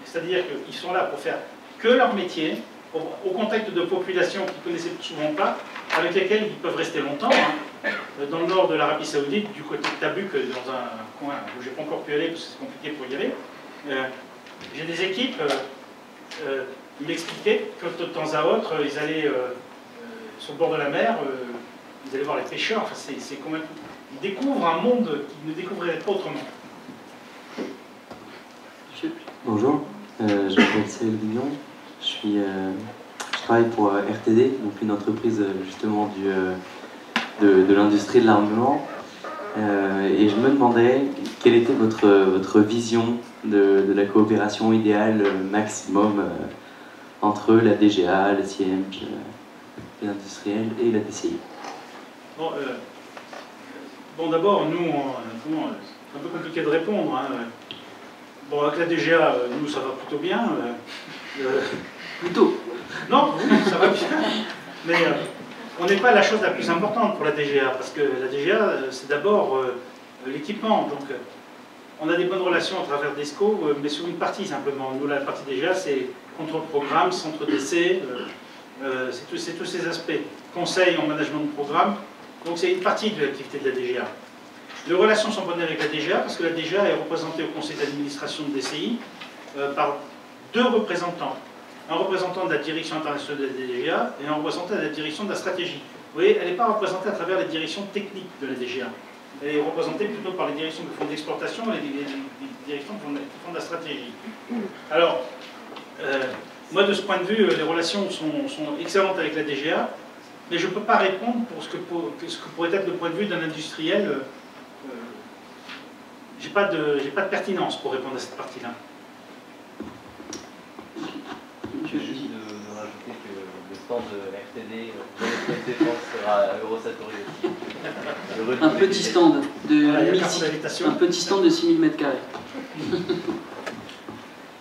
A: c'est-à-dire qu'ils sont là pour faire que leur métier, au contact de populations qu'ils ne connaissaient souvent pas, avec lesquelles ils peuvent rester longtemps. Hein. Dans le nord de l'Arabie Saoudite, du côté de Tabuk, dans un coin où je n'ai pas encore pu aller parce que c'est compliqué pour y aller, j'ai des équipes, ils m'expliquaient que de temps à autre, ils allaient sur le bord de la mer, ils allaient voir les pêcheurs, enfin, c'est quand même... Ils découvrent un monde qu'ils ne découvriraient pas autrement.
F: Bonjour, je m'appelle Cyril Vignon, je travaille pour RTD, donc une entreprise justement de l'industrie de l'armement, et je me demandais quelle était votre vision de la coopération idéale maximum entre la DGA, la CIEMJ, l'industriel et la DCI.
A: Bon, d'abord, nous, c'est un peu compliqué de répondre. Hein. Bon, avec la DGA, nous, ça va plutôt bien.
B: Plutôt.
A: Non, oui, ça va bien. Mais on n'est pas la chose la plus importante pour la DGA, parce que la DGA, c'est d'abord l'équipement. Donc, on a des bonnes relations à travers DESCO, mais sur une partie simplement. Nous, la partie DGA, c'est contrôle programme, centre d'essai, c'est tous ces aspects. Conseil en management de programme. Donc, c'est une partie de l'activité de la DGA. Les relations sont bonnes avec la DGA, parce que la DGA est représentée au conseil d'administration de DCI par deux représentants. Un représentant de la direction internationale de la DGA et un représentant de la direction de la stratégie. Vous voyez, elle n'est pas représentée à travers les directions techniques de la DGA. Elle est représentée plutôt par les directions de fonds d'exportation et les directions qui font de la stratégie. Alors, moi, de ce point de vue, les relations sont excellentes avec la DGA, mais je ne peux pas répondre pour ce que pourrait être le point de vue d'un industriel. J'ai pas de pertinence pour répondre à cette partie-là.
G: Je vais juste de rajouter que le stand de RTD de la défense sera Eurosatori aussi.
B: Un petit stand de
A: voilà,
B: un petit stand de 6000 m².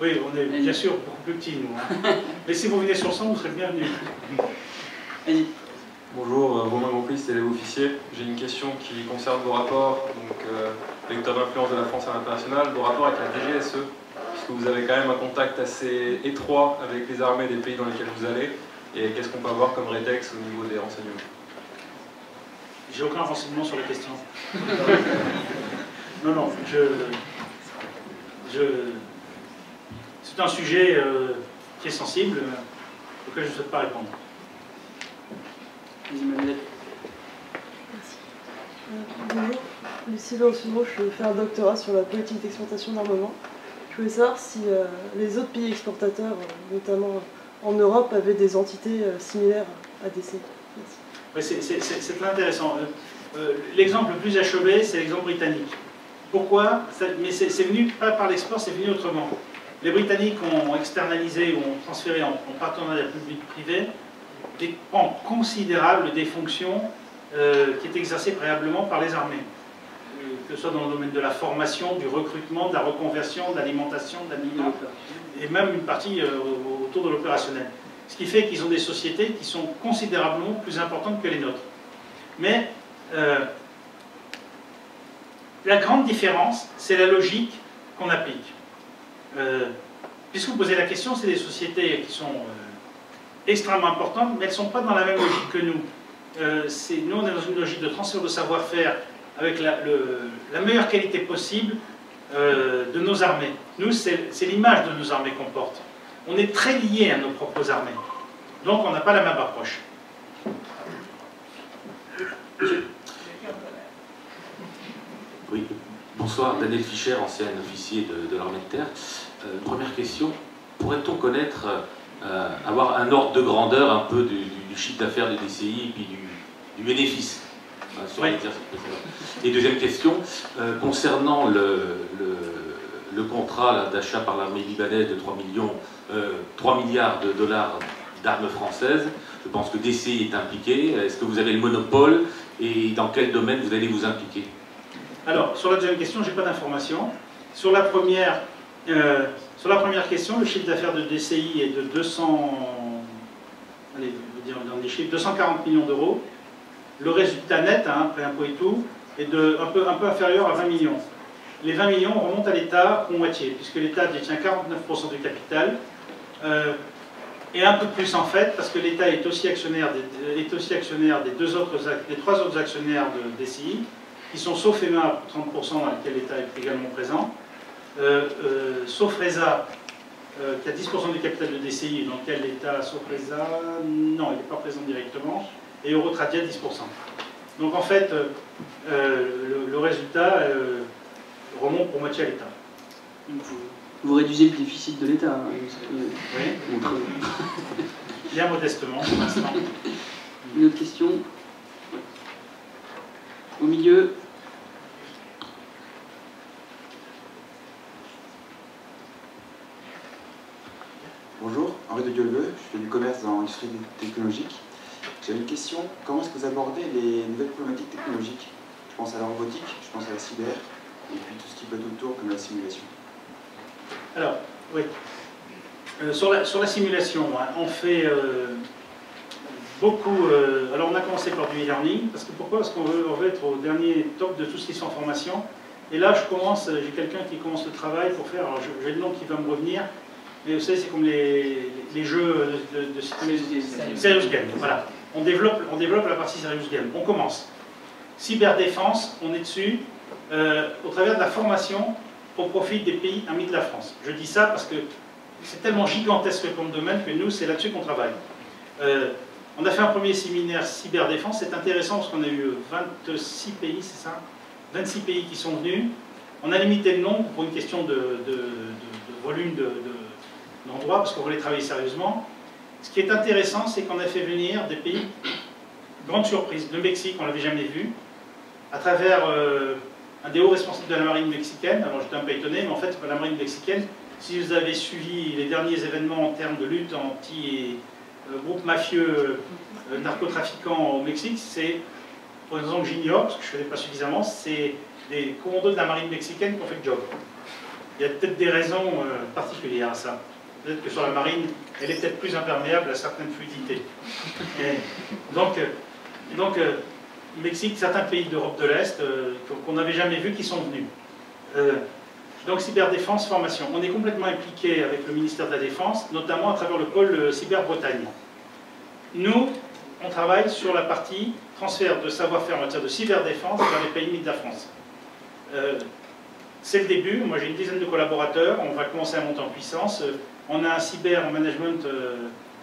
A: Oui, on est bien sûr beaucoup plus petits, nous. Hein. Mais si vous venez sur 100, vous serez bienvenus.
B: Allez.
H: Bonjour, Romain Monclis, élève officier. J'ai une question qui concerne vos rapports, donc vecteur d'influence de la France à l'international, vos rapports avec la DGSE, puisque vous avez quand même un contact assez étroit avec les armées des pays dans lesquels vous allez, et qu'est-ce qu'on peut avoir comme rétex au niveau des renseignements?
A: J'ai aucun renseignement sur la question. Non, c'est un sujet qui est sensible, auquel je ne souhaite pas répondre.
B: Emmanuel.
I: Bonjour, Lucie Lancelot, je fais un doctorat sur la politique d'exportation d'armement. Je voulais savoir si les autres pays exportateurs, notamment en Europe, avaient des entités similaires à DC.
A: Merci. Ouais, c'est très intéressant. L'exemple le plus achevé, c'est l'exemple britannique. Pourquoi? Mais c'est venu pas par l'export, c'est venu autrement. Les Britanniques ont externalisé ou ont transféré en partenariat public-privé des pans considérables des fonctions qui étaient exercées préalablement par les armées. Que ce soit dans le domaine de la formation, du recrutement, de la reconversion, de l'alimentation, de l'habillement, et même une partie autour de l'opérationnel. Ce qui fait qu'ils ont des sociétés qui sont considérablement plus importantes que les nôtres. Mais la grande différence, c'est la logique qu'on applique. Puisque vous posez la question, c'est des sociétés qui sont extrêmement importantes, mais elles ne sont pas dans la même logique que nous. Nous, on est dans une logique de transfert de savoir-faire avec la meilleure qualité possible de nos armées. Nous, c'est l'image de nos armées qu'on porte. On est très liés à nos propres armées. Donc, on n'a pas la même approche.
J: Oui, bonsoir, Daniel Fischer, ancien officier de l'armée de terre. Première question, pourrait-on connaître, avoir un ordre de grandeur un peu du chiffre d'affaires de DCI et puis du bénéfice sur l'exercice précédent? Et deuxième question, concernant le contrat d'achat par l'armée libanaise de 3 milliards de dollars d'armes françaises, je pense que DCI est impliqué. Est-ce que vous avez le monopole et dans quel domaine vous allez vous impliquer?
A: Alors, sur la deuxième question, je n'ai pas d'informations. Sur la première question, le chiffre d'affaires de DCI est de 240 millions d'euros. Le résultat net, après impôt et tout, est un peu inférieur à 20 millions. Les 20 millions remontent à l'État pour moitié, puisque l'État détient 49% du capital, et un peu plus en fait, parce que l'État est aussi actionnaire des trois autres actionnaires de DCI, qui sont sauf EMA à 30%, dans lequel l'État est également présent, sauf RESA, qui a 10% du capital de DCI, dans lequel l'État, sauf RESA, non, il n'est pas présent directement, et Eurotradia 10%. Donc en fait, le résultat remonte pour moitié à l'État.
B: Vous réduisez le déficit de l'État.
A: Oui. Bien modestement, pour l'instant.
B: Une autre question? Au milieu.
K: Bonjour, Henri de Dioleveux, je fais du commerce dans l'industrie technologique. J'ai une question, comment est-ce que vous abordez les nouvelles problématiques technologiques? Je pense à la robotique, je pense à la cyber, et puis tout ce qui peut être autour comme la simulation.
A: Alors, oui. Sur la simulation, on fait beaucoup... alors on a commencé par du e-learning, pourquoi? Parce qu'on veut être au dernier top de tout ce qui est en formation. Et là, j'ai quelqu'un qui commence le travail pour faire... Alors j'ai le nom qui va me revenir, mais vous savez, c'est comme les jeux de Serious Game. Voilà. On développe la partie Serious Game. On commence. Cyberdéfense, on est dessus, au travers de la formation au profit des pays amis de la France. Je dis ça parce que c'est tellement gigantesque comme domaine que nous, c'est là-dessus qu'on travaille. On a fait un premier séminaire cyberdéfense, c'est intéressant parce qu'on a eu 26 pays, c'est ça? 26 pays qui sont venus. On a limité le nombre pour une question de volume d'endroits, parce qu'on voulait travailler sérieusement. Ce qui est intéressant, c'est qu'on a fait venir des pays, grande surprise, le Mexique, on ne l'avait jamais vu, à travers un des hauts responsables de la marine mexicaine. Alors j'étais un peu étonné, mais en fait, la marine mexicaine, si vous avez suivi les derniers événements en termes de lutte anti-groupes mafieux narcotrafiquants au Mexique, c'est, pour une raison que j'ignore, parce que je ne connais pas suffisamment, c'est des commandos de la marine mexicaine qui ont fait le job. Il y a peut-être des raisons particulières à ça. Peut-être que sur la marine, elle est peut-être plus imperméable à certaines fluidités. Donc Mexique, certains pays d'Europe de l'Est qu'on n'avait jamais vus qui sont venus. Donc cyberdéfense, formation. On est complètement impliqué avec le ministère de la Défense, notamment à travers le pôle Cyber Bretagne. Nous, on travaille sur la partie transfert de savoir-faire en matière de cyberdéfense vers les pays amis de la France. C'est le début. Moi, j'ai une dizaine de collaborateurs. On va commencer à monter en puissance. On a un Cyber Management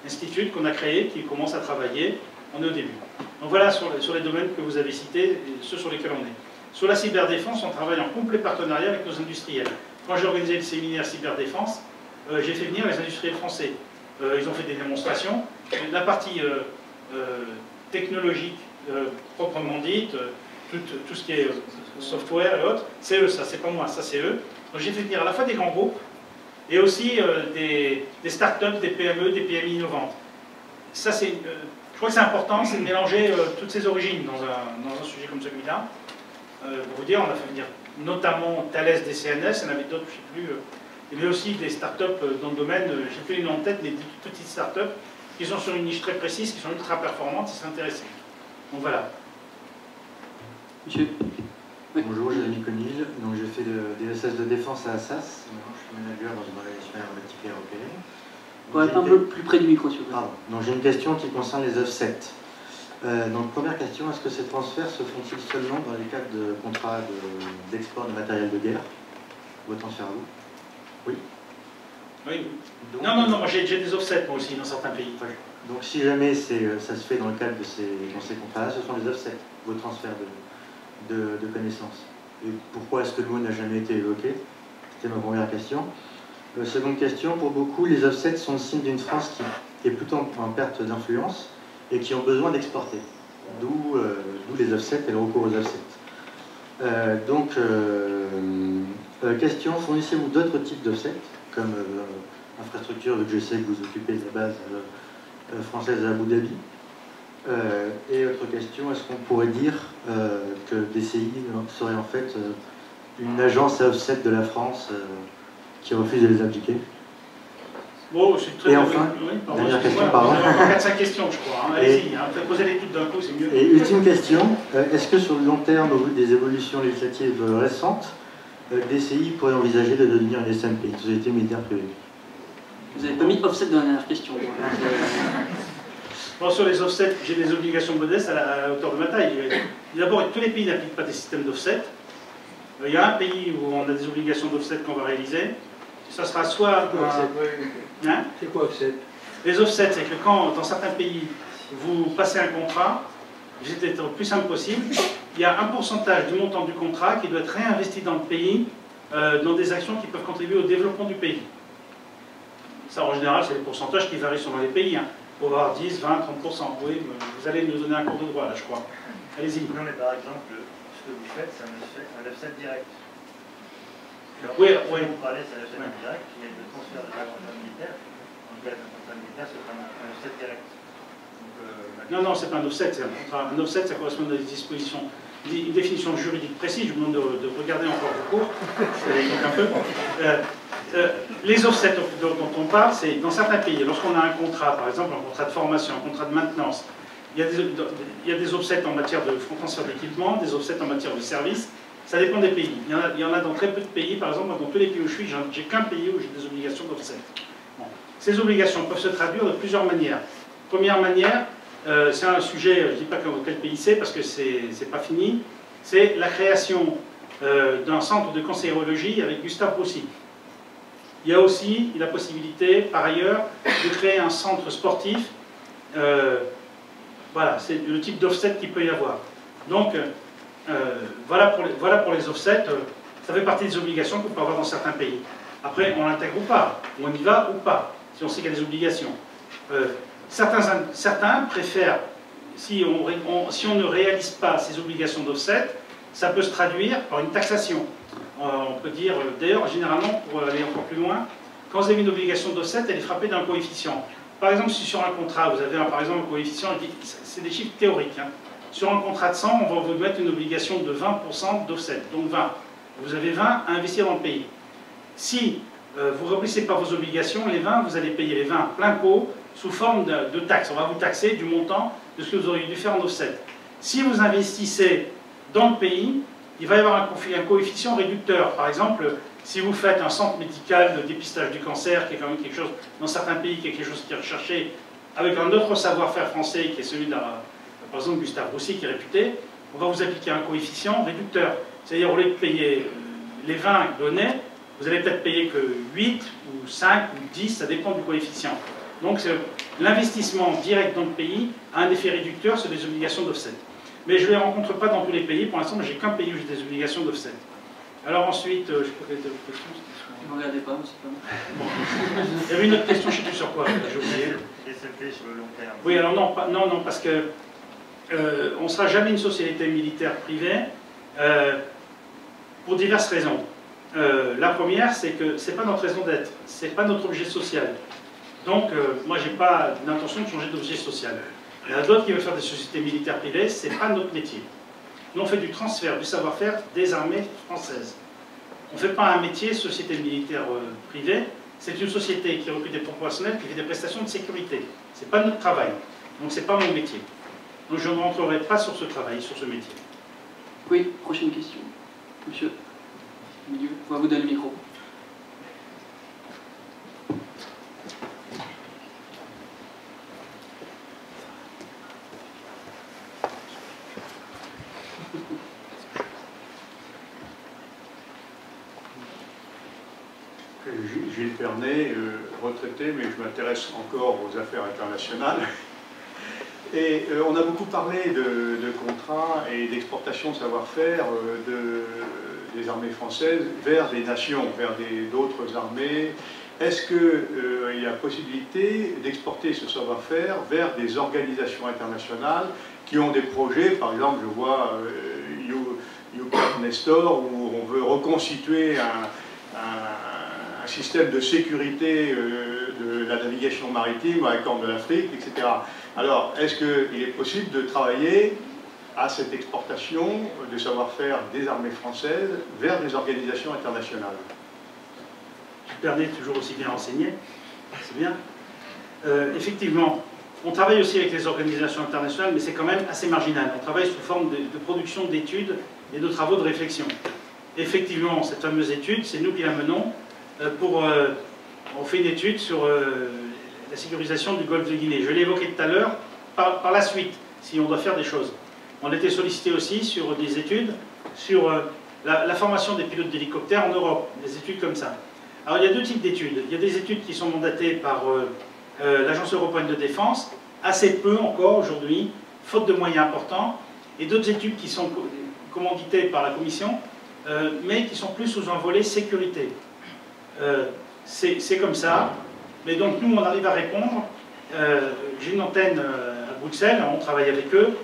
A: Institute qu'on a créé, qui commence à travailler. On est au début. Donc voilà sur les domaines que vous avez cités, et ceux sur lesquels on est. Sur la cyberdéfense, on travaille en complet partenariat avec nos industriels. Quand j'ai organisé le séminaire cyberdéfense, j'ai fait venir les industriels français. Ils ont fait des démonstrations. La partie technologique, proprement dite, tout ce qui est software et autres, c'est eux, ça, c'est pas moi, ça c'est eux. Donc j'ai fait venir à la fois des grands groupes et aussi des start-up, des PME, des PMI innovantes. Ça, je crois que c'est important, c'est de mélanger toutes ces origines dans un sujet comme celui-là. Pour vous dire, on a fait venir notamment Thales des CNS, il y en avait d'autres, je ne sais plus. Il y avait aussi des start-up dans le domaine, je n'ai plus les noms en tête, des petites start-up qui sont sur une niche très précise, qui sont ultra performantes, qui sont intéressées. Donc voilà.
B: Monsieur. Oui.
L: Bonjour, Jérémy Conil. Donc j'ai fait des SS de défense à Assas. Je suis manager dans une organisation aéronautique européenne.
B: On va être un peu plus près du micro, s'il vous plaît.
L: Pardon. Donc j'ai une question qui concerne les offsets. Donc première question, est-ce que ces transferts se font-ils seulement dans les cadres de contrats d'export de matériel de guerre? Vos transferts à vous? Oui.
A: Oui. Donc, non, j'ai des offsets moi aussi dans certains pays.
L: Donc si jamais ça se fait dans le cadre de ces contrats-là, ce sont les offsets, vos transferts de connaissances. Et pourquoi est-ce que le mot n'a jamais été évoqué? C'était ma première question. Seconde question, pour beaucoup, les offsets sont le signe d'une France qui est plutôt en perte d'influence et qui ont besoin d'exporter. D'où les offsets et le recours aux offsets. Question, fournissez-vous d'autres types d'offsets, comme infrastructure, vu que je sais que vous occupez de la base française à Abu Dhabi. Et autre question, est-ce qu'on pourrait dire que DCI serait en fait une agence à offset de la France qui refuse de les appliquer?
A: Bon, c'est très...
L: Et enfin, dernière question, pardon.
A: 4-5 questions, je crois. Allez-y, posez-les toutes d'un coup, c'est mieux.
L: Et ultime question, est-ce que sur le long terme, au vu des évolutions législatives récentes, DCI pourrait envisager de devenir une SMP, une société militaire privée?
B: Vous n'avez pas mis offset dans la dernière question.
A: Bon, sur les offsets, j'ai des obligations modestes à la hauteur de ma taille. D'abord, tous les pays n'appliquent pas des systèmes d'offset. Il y a un pays où on a des obligations d'offset qu'on va réaliser. Ça sera soit...
M: C'est quoi offset?
A: Les offsets, c'est que quand, dans certains pays, vous passez un contrat, j'étais le plus simple possible, il y a un pourcentage du montant du contrat qui doit être réinvesti dans le pays, dans des actions qui peuvent contribuer au développement du pays. Ça, en général, c'est les pourcentages qui varient selon les pays. On va avoir 10, 20, 30%. Oui, vous allez nous donner un cours de droit, là, je crois. Allez-y.
N: Non, mais par exemple, ce que vous faites, c'est un offset direct.
A: Oui.
N: Vous parlez, c'est un offset direct, qui est le transfert de la contrat militaire. En cas d'un contrat militaire, c'est un offset direct.
A: Donc, non, c'est pas un offset, c'est un contrat. Un offset, ça correspond à des dispositions, une définition juridique précise. Je vous demande de regarder encore vos cours. Un peu. Les offsets dont on parle, c'est dans certains pays. Lorsqu'on a un contrat, par exemple, un contrat de formation, un contrat de maintenance, il y a des offsets en matière de transfert d'équipement, des offsets en matière de services. Ça dépend des pays. Il y en a dans très peu de pays. Par exemple, dans tous les pays où je suis, j'ai qu'un pays où j'ai des obligations d'offset. Bon. Ces obligations peuvent se traduire de plusieurs manières. Première manière, c'est un sujet, je ne dis pas quel pays c'est parce que c'est pas fini, c'est la création d'un centre de cancérologie avec Gustave Roussy. Il y a aussi la possibilité, par ailleurs, de créer un centre sportif. Voilà, c'est le type d'offset qu'il peut y avoir. Donc, voilà pour les offsets. Ça fait partie des obligations qu'on peut avoir dans certains pays. Après, on l'intègre ou pas, on y va ou pas, si on sait qu'il y a des obligations. Certains préfèrent, si on ne réalise pas ces obligations d'offset, ça peut se traduire par une taxation. On peut dire, d'ailleurs, généralement, pour aller encore plus loin, quand vous avez une obligation d'offset, elle est frappée d'un coefficient. Par exemple, si sur un contrat, vous avez par exemple un coefficient, c'est des chiffres théoriques. Sur un contrat de 100, on va vous mettre une obligation de 20% d'offset, donc 20. Vous avez 20 à investir dans le pays. Si vous ne remplissez pas vos obligations, les 20, vous allez payer les 20 plein pot sous forme de taxes. On va vous taxer du montant de ce que vous auriez dû faire en offset. Si vous investissez dans le pays, il va y avoir un coefficient réducteur. Par exemple, si vous faites un centre médical de dépistage du cancer, qui est quand même quelque chose, dans certains pays, qui est quelque chose qui est recherché, avec un autre savoir-faire français, qui est celui par exemple, Gustave Roussy, qui est réputé, on va vous appliquer un coefficient réducteur. C'est-à-dire, au lieu de payer les 20 donnés, vous allez peut-être payer que 8 ou 5 ou 10, ça dépend du coefficient. Donc l'investissement direct dans le pays a un effet réducteur sur les obligations d'offset. Mais je ne les rencontre pas dans tous les pays. Pour l'instant, j'ai qu'un pays où j'ai des obligations d'offset. Alors ensuite, je peux faire d'autres questions.
B: Ne regardez pas, c'est pas bon.
A: Il y avait une autre question, je ne sais plus sur quoi, j'ai oublié.
N: DCP sur le long terme.
A: Oui, alors non, parce que on ne sera jamais une société militaire privée pour diverses raisons. La première, c'est que ce n'est pas notre raison d'être, ce n'est pas notre objet social. Donc, moi, je n'ai pas d'intention de changer d'objet social. Il y en a d'autres qui veulent faire des sociétés militaires privées, ce n'est pas notre métier. Nous, on fait du transfert du savoir-faire des armées françaises. On ne fait pas un métier société militaire privée, c'est une société qui recrute des professionnels, qui fait des prestations de sécurité. Ce n'est pas notre travail, donc ce n'est pas mon métier. Donc je ne rentrerai pas sur ce travail, sur ce métier.
B: Oui, prochaine question. Monsieur, milieu, on va vous donner le micro.
O: Gilles Pernet, retraité, mais je m'intéresse encore aux affaires internationales. Et on a beaucoup parlé de contrats et d'exportation de savoir-faire des armées françaises vers des nations, vers d'autres armées. Est-ce qu'il y a possibilité d'exporter ce savoir-faire vers des organisations internationales qui ont des projets? Par exemple, je vois UCAP Nestor, où on veut reconstituer un système de sécurité de la navigation maritime avec Corne de l'Afrique, etc. Alors, est-ce qu'il est possible de travailler à cette exportation de savoir-faire des armées françaises vers des organisations internationales?
A: Pernet toujours aussi bien renseigné, c'est bien. Effectivement, on travaille aussi avec les organisations internationales, mais c'est quand même assez marginal. On travaille sous forme de production d'études et de travaux de réflexion. Effectivement, cette fameuse étude, c'est nous qui la menons. On fait une étude sur la sécurisation du golfe de Guinée. Je l'ai évoqué tout à l'heure, par la suite, si on doit faire des choses. On a été sollicité aussi sur des études sur la formation des pilotes d'hélicoptères en Europe, des études comme ça. Alors il y a deux types d'études. Il y a des études qui sont mandatées par l'Agence européenne de défense, assez peu encore aujourd'hui, faute de moyens importants, et d'autres études qui sont commanditées par la Commission, mais qui sont plus sous un volet sécurité. C'est comme ça, mais donc nous on arrive à répondre. J'ai une antenne à Bruxelles, on travaille avec eux,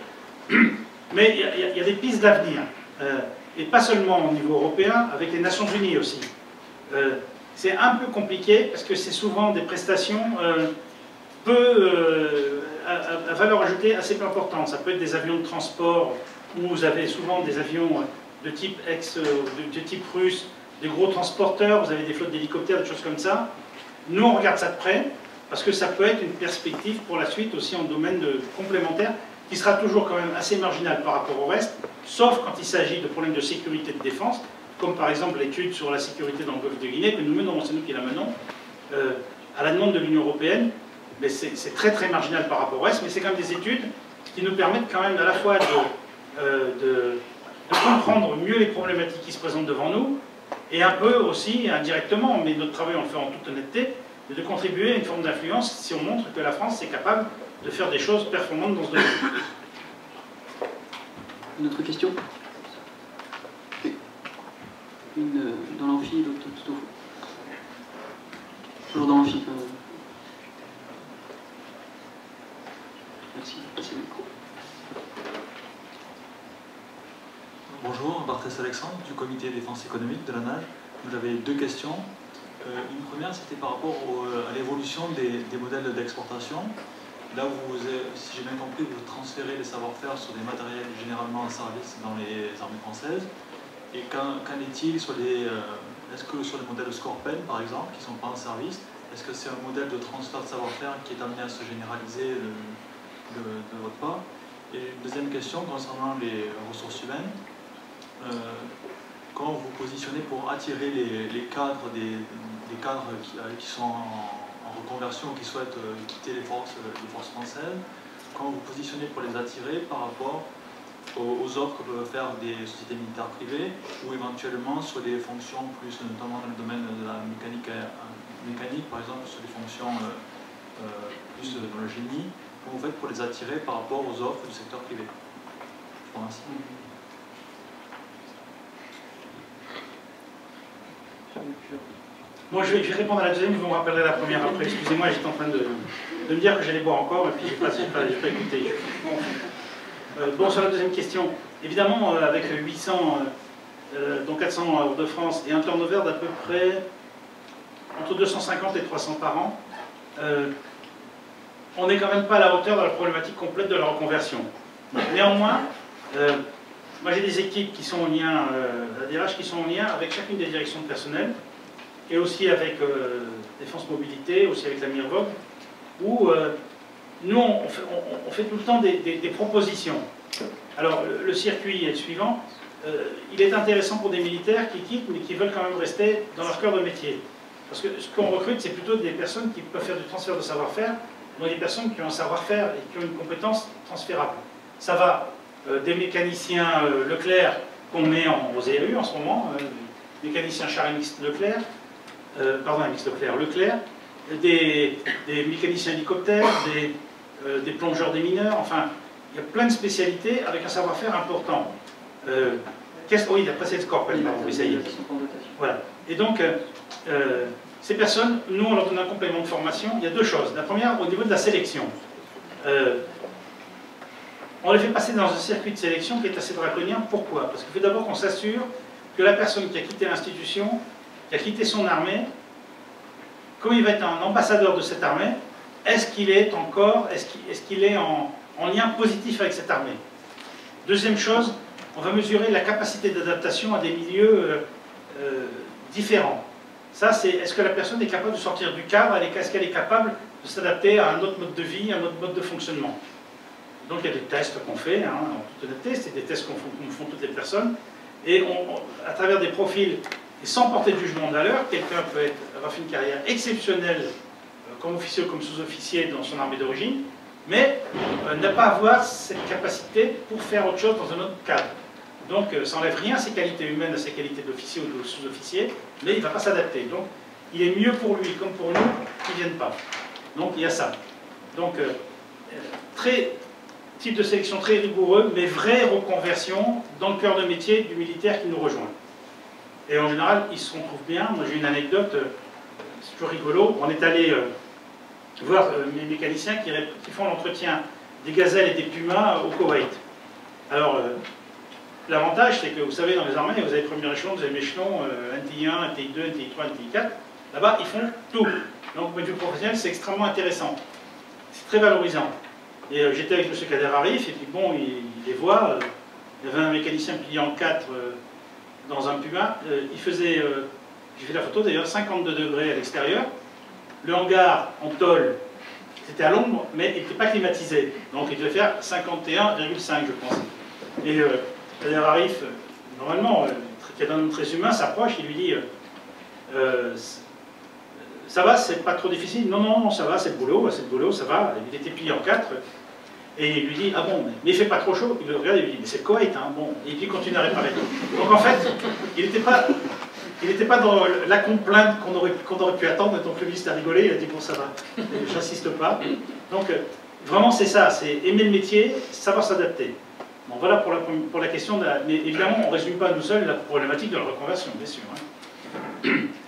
A: mais il y a des pistes d'avenir, et pas seulement au niveau européen, avec les Nations Unies aussi. C'est un peu compliqué parce que c'est souvent des prestations à valeur ajoutée assez peu importante. Ça peut être des avions de transport où vous avez souvent des avions de type russe, des gros transporteurs, vous avez des flottes d'hélicoptères, des choses comme ça. Nous, on regarde ça de près parce que ça peut être une perspective pour la suite aussi en domaine complémentaire qui sera toujours quand même assez marginal par rapport au reste, sauf quand il s'agit de problèmes de sécurité et de défense, comme par exemple l'étude sur la sécurité dans le golfe de Guinée, que nous menons, c'est nous qui la menons, à la demande de l'Union européenne. Mais c'est très très marginal par rapport au reste, mais c'est quand même des études qui nous permettent quand même à la fois de comprendre mieux les problématiques qui se présentent devant nous, et un peu aussi, indirectement, mais notre travail on le fait en toute honnêteté, de contribuer à une forme d'influence si on montre que la France est capable de faire des choses performantes dans ce domaine.
B: Une autre question? Une dans l'amphi, l'autre tout au fond. Toujours dans l'amphi. Merci, passez le micro.
P: Bonjour, Barthès Alexandre du comité défense économique de la NAGE. J'avais deux questions. Une première, c'était par rapport à l'évolution des modèles d'exportation. Là, si j'ai bien compris, vous transférez les savoir-faire sur des matériels généralement en service dans les armées françaises. Et qu'en est-il sur est-ce que sur les modèles Scorpion, par exemple, qui ne sont pas en service, est-ce que c'est un modèle de transfert de savoir-faire qui est amené à se généraliser de votre part? Et une deuxième question concernant les ressources humaines. Comment vous positionnez pour attirer les cadres, des cadres qui sont en reconversion ou qui souhaitent quitter les forces françaises? Comment vous positionnez pour les attirer par rapport aux offres que peuvent faire des sociétés militaires privées ou éventuellement sur des fonctions plus, notamment dans le domaine de la mécanique, par exemple, sur des fonctions plus dans le génie, comment vous faites pour les attirer par rapport aux offres du secteur privé? Je vous remercie.
A: Bon, je vais répondre à la deuxième, vous me rappellerez la première après. Excusez-moi, j'étais en train de me dire que j'allais boire encore, et puis je n'ai pas écouté. Bon, sur la deuxième question, évidemment, avec 800, dont 400 en Hors-de-France, et un turnover d'à peu près entre 250 et 300 par an, on n'est quand même pas à la hauteur de la problématique complète de la reconversion. Néanmoins, moi j'ai des équipes qui sont en lien, la DRH qui sont en lien avec chacune des directions de personnel, et aussi avec Défense Mobilité, aussi avec la MIRVOG, où nous on fait tout le temps des propositions. Alors le circuit est le suivant, il est intéressant pour des militaires qui quittent mais qui veulent quand même rester dans leur cœur de métier. Parce que ce qu'on recrute, c'est plutôt des personnes qui peuvent faire du transfert de savoir-faire, donc des personnes qui ont un savoir-faire et qui ont une compétence transférable. Ça va des mécaniciens Leclerc qu'on met aux ERU en ce moment, mécaniciens Charles-Mix Leclerc, Leclerc, des mécaniciens hélicoptères, des plongeurs des mineurs, enfin, il y a plein de spécialités avec un savoir-faire important. Oui, après c'est le Scorpion, oui, ça y est. Voilà. Et donc, ces personnes, nous, on leur donne un complément de formation. Il y a deux choses. La première, au niveau de la sélection. On les fait passer dans un circuit de sélection qui est assez draconien. Pourquoi? Parce qu'il faut d'abord qu'on s'assure que la personne qui a quitté l'institution, qui a quitté son armée, comme il va être un ambassadeur de cette armée, est-ce qu'il est encore, est-ce qu'il est en lien positif avec cette armée? Deuxième chose, on va mesurer la capacité d'adaptation à des milieux différents. Ça, c'est est-ce que la personne est capable de sortir du cadre, est-ce qu'elle est capable de s'adapter à un autre mode de vie, à un autre mode de fonctionnement. Donc il y a des tests qu'on fait, en toute honnêteté, c'est des tests qu'on font toutes les personnes, et à travers des profils, et sans porter de jugement de valeur, quelqu'un peut avoir fait une carrière exceptionnelle comme officier ou comme sous-officier dans son armée d'origine, mais ne pas avoir cette capacité pour faire autre chose dans un autre cadre. Donc ça n'enlève rien à ses qualités humaines, à ses qualités d'officier ou de sous-officier, mais il ne va pas s'adapter. Donc il est mieux pour lui comme pour nous qu'ils ne viennent pas. Donc il y a ça. Donc type de sélection très rigoureux, mais vraie reconversion dans le cœur de métier du militaire qui nous rejoint. Et en général, ils se retrouvent bien. Moi j'ai une anecdote, c'est toujours rigolo. On est allé voir mes mécaniciens qui font l'entretien des gazelles et des pumas au Koweït. Alors, l'avantage, c'est que vous savez, dans les armées, vous avez premier échelon, vous avez l'échelon NTI1, NTI2, NTI3, NTI4. Là-bas, ils font tout. Donc, au point de vue professionnel, c'est extrêmement intéressant. C'est très valorisant. Et j'étais avec M. Kader Arif, et puis bon, il les voit. Il y avait un mécanicien plié en 4 dans un puma. Il faisait, j'ai fait la photo d'ailleurs, 52 degrés à l'extérieur. Le hangar en tôle, c'était à l'ombre, mais il n'était pas climatisé. Donc il devait faire 51,5, je pense. Et Kader Arif, normalement, qui est un homme très humain, s'approche et lui dit ça va, c'est pas trop difficile? Non, non, non, ça va, c'est le boulot, ça va. Il était plié en 4. Et il lui dit, ah bon, mais il fait pas trop chaud? Il le regarde et lui dit, mais c'est le Koweït, hein, bon. Et puis il continue à réparer. Donc en fait, il n'était pas dans la complainte qu'on aurait pu attendre. Donc le ministre a rigolé, il a dit, bon, ça va, j'insiste pas. Donc vraiment, c'est ça, c'est aimer le métier, savoir s'adapter. Bon, voilà pour la question, mais évidemment, on ne résume pas à nous seuls la problématique de la reconversion, bien sûr. Hein.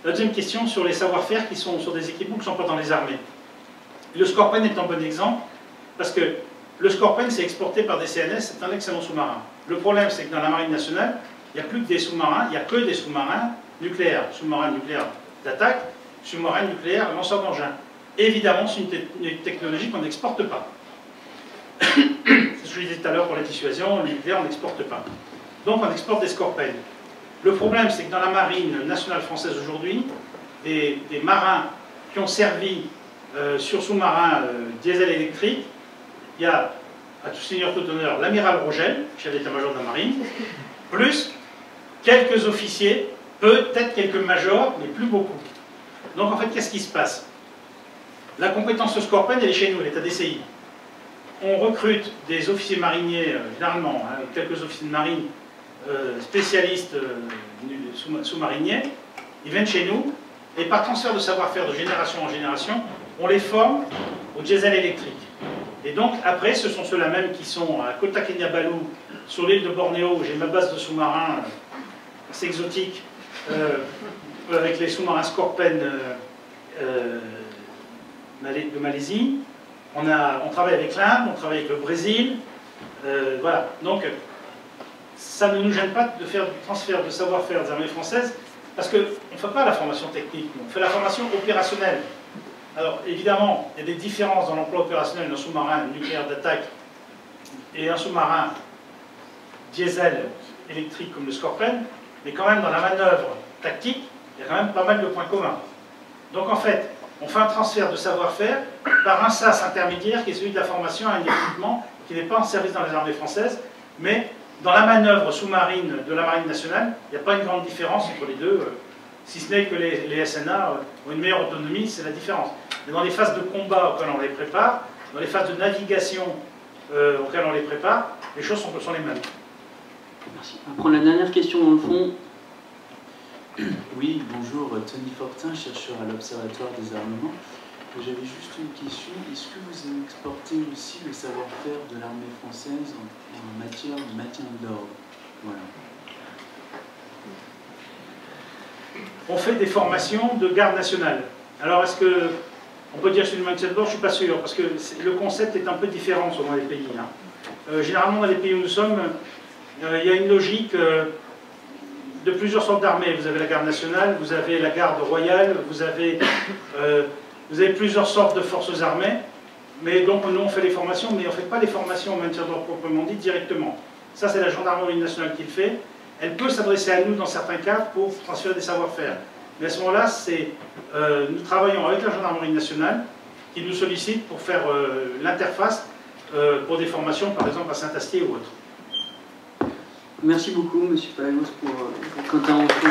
A: La deuxième question sur les savoir-faire qui sont sur des équipements qui ne sont pas dans les armées. Le Scorpion est un bon exemple, parce que le Scorpion, c'est exporté par des CNS, c'est un excellent sous-marin. Le problème, c'est que dans la Marine nationale, il n'y a plus que des sous-marins, il n'y a que des sous-marins nucléaires, sous-marins nucléaires d'attaque, sous-marins nucléaires lanceurs d'engins. Évidemment, c'est une technologie qu'on n'exporte pas. C'est ce que je disais tout à l'heure pour la dissuasion, le nucléaire, on n'exporte pas. Donc, on exporte des Scorpions. Le problème, c'est que dans la Marine nationale française aujourd'hui, des marins qui ont servi sur sous-marins diesel électrique, il y a, à tout seigneur tout honneur, l'amiral Rogel, chef d'état-major de la marine, plus quelques officiers, peut-être quelques majors, mais plus beaucoup. Donc en fait, qu'est-ce qui se passe? La compétence Scorpion, elle est chez nous, elle est à DCI. on recrute des officiers mariniers, généralement, hein, quelques officiers de marine spécialistes sous-mariniers. Ils viennent chez nous, et par transfert de savoir-faire de génération en génération, on les forme au diesel électrique. Et donc, après, ce sont ceux-là même qui sont à Kota Kinabalu, sur l'île de Bornéo, où j'ai ma base de sous-marins assez exotique, avec les sous-marins Scorpen de Malaisie. On travaille avec l'Inde, on travaille avec le Brésil. Voilà. Donc, ça ne nous gêne pas de faire du transfert de savoir-faire des armées françaises, parce qu'on ne fait pas la formation technique, on fait la formation opérationnelle. Alors, évidemment, il y a des différences dans l'emploi opérationnel d'un sous-marin nucléaire d'attaque et un sous-marin diesel électrique comme le Scorpion, mais quand même, dans la manœuvre tactique, il y a quand même pas mal de points communs. Donc, en fait, on fait un transfert de savoir-faire par un SAS intermédiaire qui est celui de la formation à un équipement qui n'est pas en service dans les armées françaises, mais dans la manœuvre sous-marine de la Marine nationale, il n'y a pas une grande différence entre les deux, si ce n'est que les SNA ont une meilleure autonomie, c'est la différence. Mais dans les phases de combat auxquelles on les prépare, dans les phases de navigation auxquelles on les prépare, les choses sont les mêmes.
B: Merci. On va prendre la dernière question dans le fond.
Q: Oui, bonjour, Tony Fortin, chercheur à l'Observatoire des armements. J'avais juste une question. Est-ce que vous exportez aussi le savoir-faire de l'armée française en matière de maintien de l'ordre? Voilà.
A: On fait des formations de garde nationale. Alors, est-ce que on peut dire que c'est du maintien de l'ordre? Je ne suis pas sûr, parce que le concept est un peu différent selon les pays. Hein. Généralement, dans les pays où nous sommes, il y a une logique de plusieurs sortes d'armées. Vous avez la garde nationale, vous avez la garde royale, vous avez plusieurs sortes de forces armées. Mais donc, nous, on fait les formations, mais on ne fait pas les formations en maintien de l'ordre proprement dit directement. Ça, c'est la gendarmerie nationale qui le fait. Elle peut s'adresser à nous dans certains cas pour transférer des savoir-faire. Mais à ce moment-là, nous travaillons avec la gendarmerie nationale qui nous sollicite pour faire l'interface pour des formations, par exemple à Saint-Astier ou autre.
B: Merci beaucoup, M. Palagos, pour votre intervention.